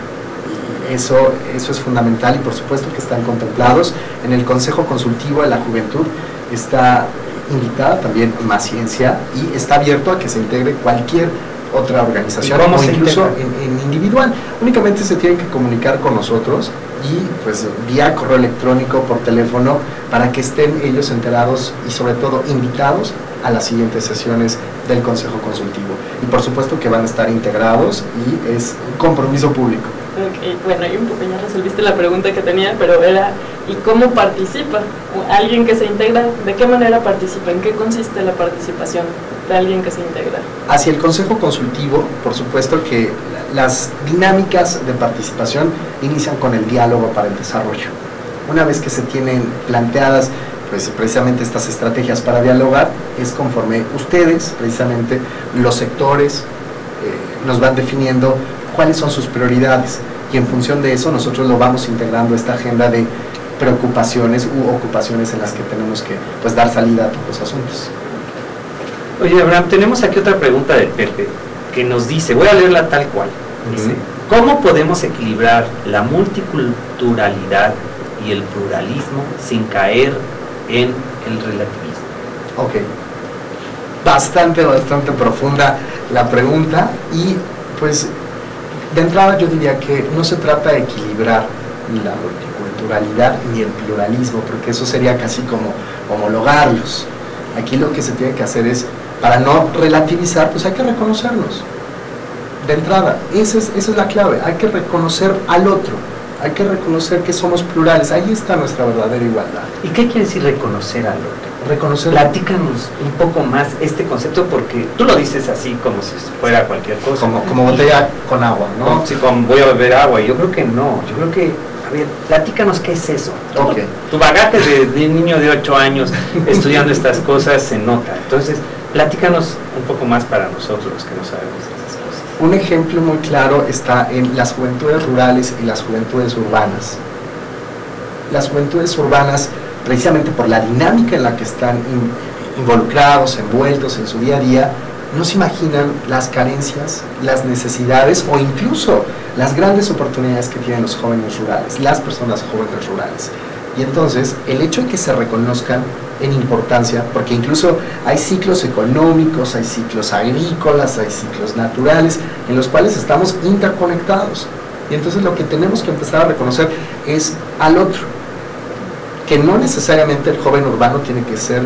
Y eso es fundamental, y por supuesto que están contemplados en el Consejo Consultivo de la Juventud. Está invitada también Más Ciencia y está abierto a que se integre cualquier otra organización o incluso en individual. Únicamente se tienen que comunicar con nosotros y pues vía correo electrónico, por teléfono, para que estén ellos enterados y sobre todo invitados a las siguientes sesiones del Consejo Consultivo. Y por supuesto que van a estar integrados y es un compromiso público. Okay, bueno, ahí un poco ya resolviste la pregunta que tenía, pero era, ¿y cómo participa? Alguien que se integra, ¿de qué manera participa? ¿En qué consiste la participación de alguien que se integra? Hacia el Consejo Consultivo, por supuesto que las dinámicas de participación inician con el diálogo para el desarrollo. Una vez que se tienen planteadas pues precisamente estas estrategias para dialogar, es conforme ustedes, precisamente los sectores, nos van definiendo cuáles son sus prioridades, y en función de eso nosotros lo vamos integrando a esta agenda de preocupaciones u ocupaciones en las que tenemos que pues dar salida a todos los asuntos. Oye, Abraham, tenemos aquí otra pregunta de Pepe que nos dice, voy a leerla tal cual, dice, ¿cómo podemos equilibrar la multiculturalidad y el pluralismo sin caer en el relativismo? Ok, bastante profunda la pregunta, y pues de entrada yo diría que no se trata de equilibrar la multiculturalidad ni el pluralismo, porque eso sería casi como homologarlos. Aquí lo que se tiene que hacer es, para no relativizar, pues hay que reconocernos. De entrada, esa es la clave, hay que reconocer al otro, hay que reconocer que somos plurales, ahí está nuestra verdadera igualdad. ¿Y qué quiere decir reconocer al otro? Reconocer. Platícanos un poco más este concepto, porque tú lo dices así como si fuera cualquier cosa. Como botella con agua, ¿no? Sí, como voy a beber agua, y yo creo que no, yo creo que, a ver, platícanos qué es eso. Okay. Tu bagaje de niño de 8 años estudiando estas cosas se nota, entonces platícanos un poco más para nosotros los que no sabemos esas cosas. Un ejemplo muy claro está en las juventudes rurales y las juventudes urbanas. Las juventudes urbanas, precisamente por la dinámica en la que están involucrados, envueltos en su día a día, no se imaginan las carencias, las necesidades o incluso las grandes oportunidades que tienen los jóvenes rurales, las personas jóvenes rurales. Y entonces, el hecho de que se reconozcan en importancia, porque incluso hay ciclos económicos, hay ciclos agrícolas, hay ciclos naturales, en los cuales estamos interconectados. Y entonces lo que tenemos que empezar a reconocer es al otro, que no necesariamente el joven urbano tiene que ser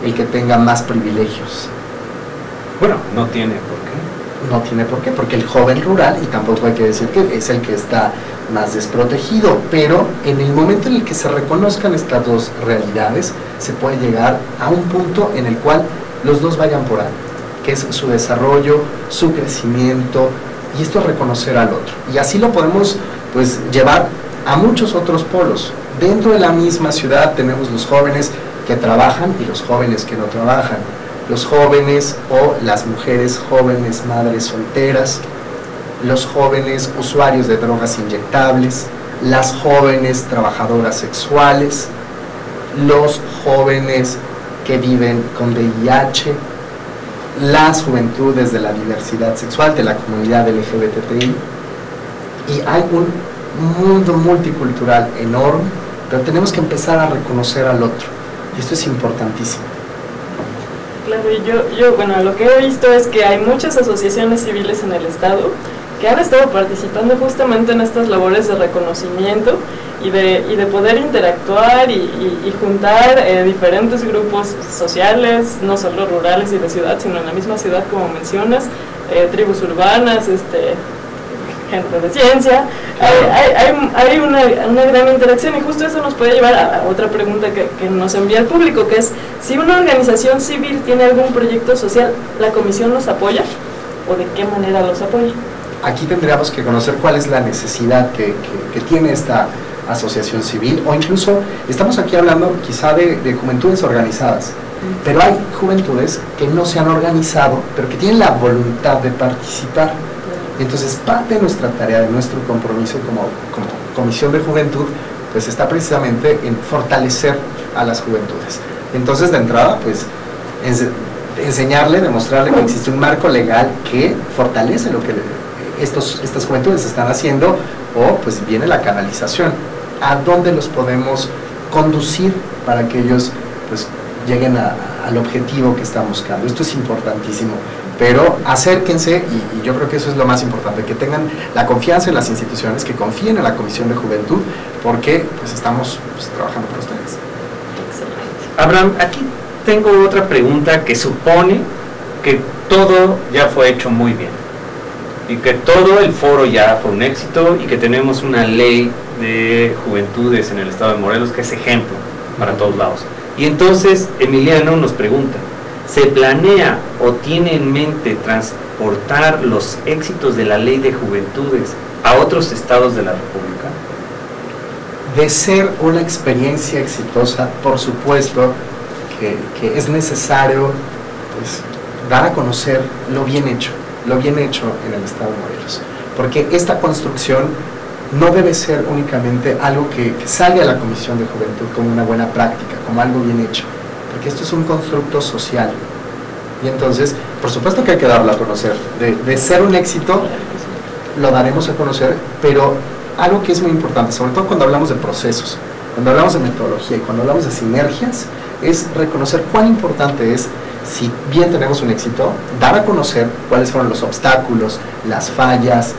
el que tenga más privilegios. Bueno, no tiene por qué. No tiene por qué, porque el joven rural, y tampoco hay que decir que es el que está más desprotegido, pero en el momento en el que se reconozcan estas dos realidades, se puede llegar a un punto en el cual los dos vayan por algo, que es su desarrollo, su crecimiento, y esto es reconocer al otro. Y así lo podemos pues llevar a muchos otros polos. Dentro de la misma ciudad tenemos los jóvenes que trabajan y los jóvenes que no trabajan, los jóvenes o las mujeres jóvenes madres solteras, los jóvenes usuarios de drogas inyectables, las jóvenes trabajadoras sexuales, los jóvenes que viven con VIH, las juventudes de la diversidad sexual, de la comunidad LGBTI, y hay un mundo multicultural enorme, pero tenemos que empezar a reconocer al otro, y esto es importantísimo. Claro, y yo, bueno, lo que he visto es que hay muchas asociaciones civiles en el Estado que han estado participando justamente en estas labores de reconocimiento y de poder interactuar y juntar diferentes grupos sociales, no solo rurales y de ciudad, sino en la misma ciudad, como mencionas, tribus urbanas, gente de ciencia. Hay una gran interacción, y justo eso nos puede llevar a otra pregunta que nos envía el público, que es Si una organización civil tiene algún proyecto social, ¿la comisión los apoya? ¿O de qué manera los apoya? Aquí tendríamos que conocer cuál es la necesidad que tiene esta asociación civil, o incluso estamos aquí hablando quizá de juventudes organizadas, pero hay juventudes que no se han organizado, pero que tienen la voluntad de participar. Entonces, parte de nuestra tarea, de nuestro compromiso como Comisión de Juventud, pues está precisamente en fortalecer a las juventudes. Entonces, de entrada, pues, enseñarle, demostrarle que existe un marco legal que fortalece lo que estas juventudes están haciendo, o pues viene la canalización. ¿A dónde los podemos conducir para que ellos pues lleguen al objetivo que están buscando? Esto es importantísimo, pero acérquense, y yo creo que eso es lo más importante, que tengan la confianza en las instituciones, que confíen en la Comisión de Juventud, porque pues estamos trabajando por ustedes. Abraham, aquí tengo otra pregunta que supone que todo ya fue hecho muy bien y que todo el foro ya fue un éxito y que tenemos una ley de juventudes en el estado de Morelos que es ejemplo para todos lados. Y entonces Emiliano nos pregunta, ¿se planea o tiene en mente transportar los éxitos de la ley de juventudes a otros estados de la República? De ser una experiencia exitosa, por supuesto que es necesario pues, dar a conocer lo bien hecho en el estado de Morelos, porque esta construcción no debe ser únicamente algo que salga a la Comisión de Juventud como una buena práctica, como algo bien hecho, porque esto es un constructo social, y entonces, por supuesto que hay que darlo a conocer. De ser un éxito, lo daremos a conocer, pero algo que es muy importante, sobre todo cuando hablamos de procesos, cuando hablamos de metodología y cuando hablamos de sinergias, es reconocer cuán importante es, si bien tenemos un éxito, dar a conocer cuáles fueron los obstáculos, las fallas,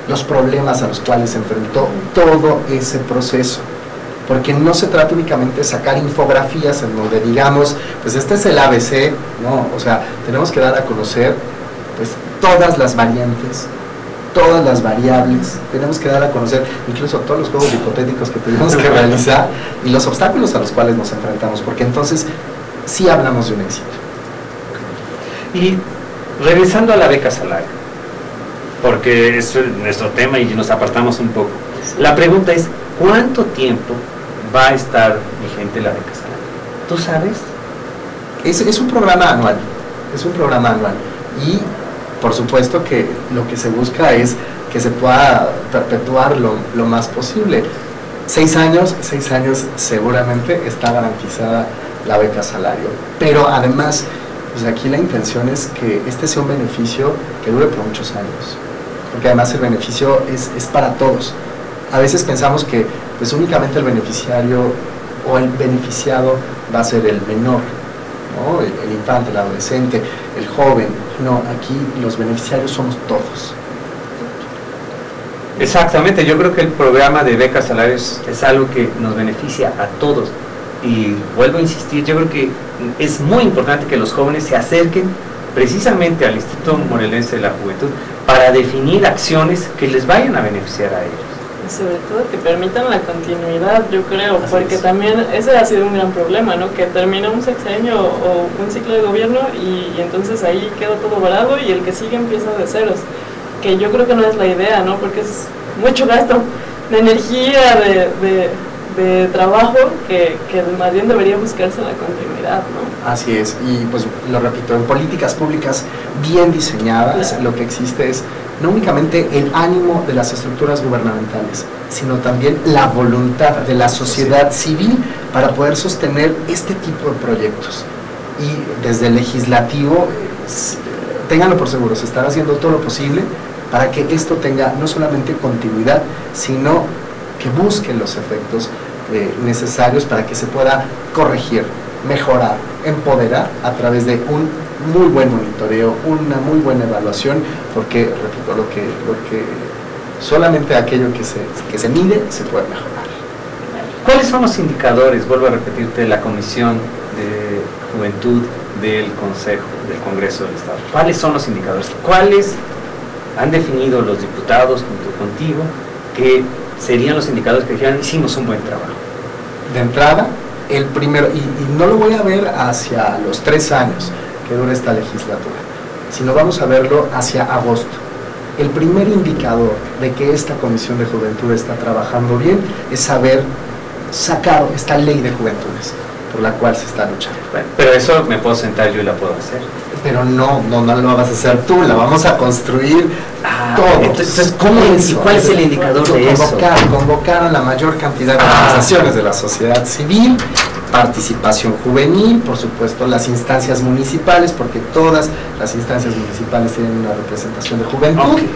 los problemas a los cuales se enfrentó todo ese proceso. Porque no se trata únicamente de sacar infografías en donde digamos, pues este es el ABC, no, o sea, tenemos que dar a conocer pues todas las variantes, todas las variables, tenemos que dar a conocer incluso todos los juegos hipotéticos que tenemos que realizar y los obstáculos a los cuales nos enfrentamos, porque entonces sí hablamos de un éxito. Y regresando a la beca salario, porque es nuestro tema y nos apartamos un poco, la pregunta es, ¿cuánto tiempo va a estar vigente la beca salario? ¿Tú sabes? Es un programa anual, y por supuesto que lo que se busca es que se pueda perpetuar lo más posible. 6 años seguramente está garantizada la beca salario, pero además pues aquí la intención es que este sea un beneficio que dure por muchos años, porque además el beneficio es para todos. A veces pensamos que pues únicamente el beneficiario o el beneficiado va a ser el menor, ¿no? El infante, el adolescente, el joven. No, aquí los beneficiarios somos todos. Exactamente, yo creo que el programa de becas salarios es algo que nos beneficia a todos. Y vuelvo a insistir, yo creo que es muy importante que los jóvenes se acerquen precisamente al Instituto Morelense de la Juventud para definir acciones que les vayan a beneficiar a ellos. Y sobre todo que permitan la continuidad, yo creo, porque también ese ha sido un gran problema, ¿no? Que termina un sexenio o un ciclo de gobierno y entonces ahí queda todo varado y el que sigue empieza de ceros, que yo creo que no es la idea, ¿no? Porque es mucho gasto de energía, de trabajo, que más bien debería buscarse la continuidad, ¿no? Así es, y pues lo repito, en políticas públicas bien diseñadas, lo que existe es no únicamente el ánimo de las estructuras gubernamentales, sino también la voluntad de la sociedad civil para poder sostener este tipo de proyectos. Y desde el legislativo, ténganlo por seguro, se estará haciendo todo lo posible para que esto tenga no solamente continuidad, sino que busquen los efectos necesarios para que se pueda corregir, mejorar, empoderar a través de un muy buen monitoreo, una muy buena evaluación, porque, repito, lo que solamente aquello que se mide se puede mejorar. ¿Cuáles son los indicadores, vuelvo a repetirte, de la Comisión de Juventud del Consejo, del Congreso del Estado? ¿Cuáles son los indicadores? ¿Cuáles han definido los diputados junto contigo que serían los indicadores que dijeran hicimos un buen trabajo? De entrada, el primero, y no lo voy a ver hacia los 3 años que dura esta legislatura, sino vamos a verlo hacia agosto. El primer indicador de que esta Comisión de Juventud está trabajando bien es haber sacado esta ley de juventudes por la cual se está luchando. Bueno, pero eso me puedo sentar yo y la puedo hacer. Pero no lo vas a hacer tú, la vamos a construir todos. Entonces, ¿y cuál es el indicador de eso? Convocar a la mayor cantidad de organizaciones de la sociedad civil, participación juvenil, por supuesto las instancias municipales, porque todas las instancias municipales tienen una representación de juventud. Okay.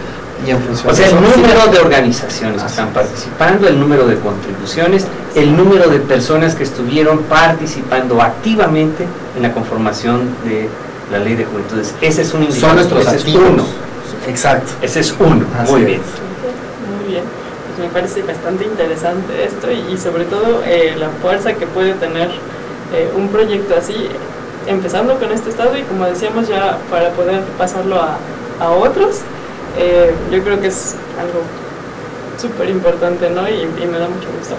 Y en función o sea, de el eso, número de organizaciones que están participando, el número de contribuciones, el número de personas que estuvieron participando activamente en la conformación de la Ley de Juventudes. Ese es un indicador. son nuestros activos. Es uno. Exacto. Ese es uno. Así Muy es. bien. Muy bien. Pues me parece bastante interesante esto y sobre todo la fuerza que puede tener un proyecto así, empezando con este estado y como decíamos ya para poder pasarlo a otros. Yo creo que es algo súper importante, ¿no? Y me da mucho gusto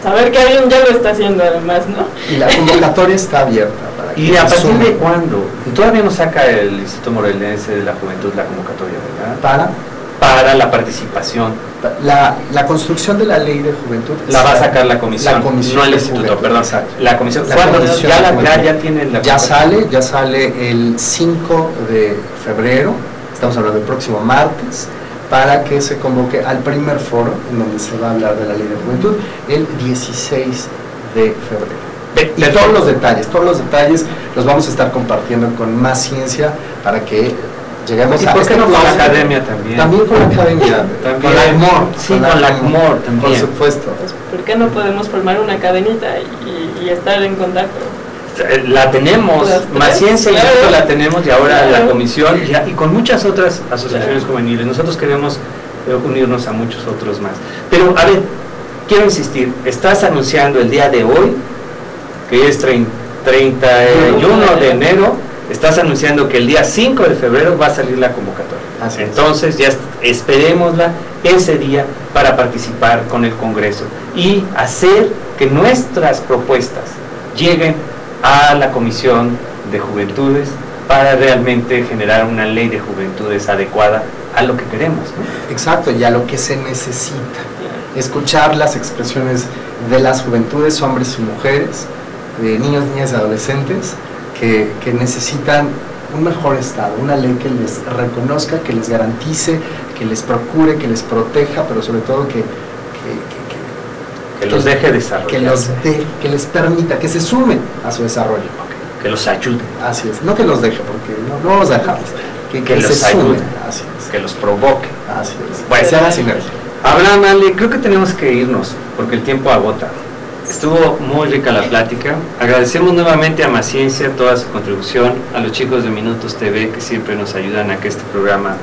saber que alguien ya lo está haciendo además, ¿no? Y la convocatoria está abierta. Para ¿Y que a se partir sumen. de cuándo? Todavía no saca el Instituto Morelense de la Juventud la convocatoria, ¿verdad? Para la participación. La construcción de la ley de juventud La va a sacar la comisión, no el de instituto, juventud, perdón. exacto. La comisión, La ¿cuándo? comisión Ya, de ya juventud. tiene la Ya sale el 5 de febrero, estamos hablando del próximo martes, para que se convoque al primer foro en donde se va a hablar de la ley de juventud el 16 de febrero. Y todos los detalles los vamos a estar compartiendo con más ciencia para que lleguemos ¿Y a por qué no con la claustro. academia también? También con la academia, También. con la ACMOR. Sí, con la ACMOR también. Por supuesto. Pues, ¿por qué no podemos formar una cadenita y estar en contacto? La tenemos, Las tres, más ciencia y claro. esto la tenemos y ahora Claro. la comisión y con muchas otras asociaciones juveniles. Nosotros queremos unirnos a muchos otros más. Pero, a ver, quiero insistir, estás anunciando el día de hoy, que es 31 de enero, estás anunciando que el día 5 de febrero va a salir la convocatoria. Así es. Entonces, ya esperémosla ese día para participar con el Congreso y hacer que nuestras propuestas lleguen a la Comisión de Juventudes para realmente generar una ley de juventudes adecuada a lo que queremos, ¿no? Exacto, y a lo que se necesita. Escuchar las expresiones de las juventudes, hombres y mujeres, de niños, niñas y adolescentes que necesitan un mejor estado, una ley que les reconozca, que les garantice, que les procure, que les proteja, pero sobre todo que los deje desarrollar. que les permita, que se sumen a su desarrollo. Que los ayude. Así es, no que los deje, porque no vamos a dejarlos, que los se ayude. sumen. Así es. Que los provoque. Así es. Bueno, Que se haga sinergia. Abraham, Ale, creo que tenemos que irnos porque el tiempo agota. Estuvo muy rica la plática. Agradecemos nuevamente a Maciencia toda su contribución, a los chicos de Minutos TV que siempre nos ayudan a que este programa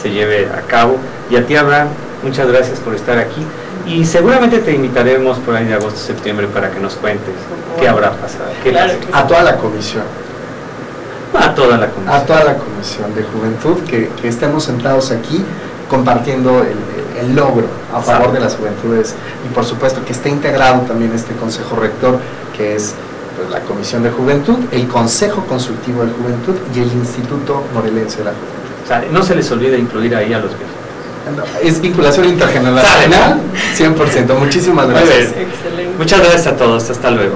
se lleve a cabo. Y a ti, Abraham, muchas gracias por estar aquí. Y seguramente te invitaremos por ahí de agosto, septiembre para que nos cuentes qué habrá pasado. ¿Qué Claro pasa? que A toda la comisión. A toda la comisión. A toda la Comisión de Juventud, que estemos sentados aquí compartiendo el logro a favor de las juventudes y por supuesto que esté integrado también este Consejo Rector que es pues, la Comisión de Juventud, el Consejo Consultivo de Juventud y el Instituto Morelense de la Juventud. O sea, no se les olvide incluir ahí a los viejos. Es vinculación intergeneracional 100%. Muchísimas Muy gracias. bien. Excelente. Muchas gracias a todos. Hasta luego.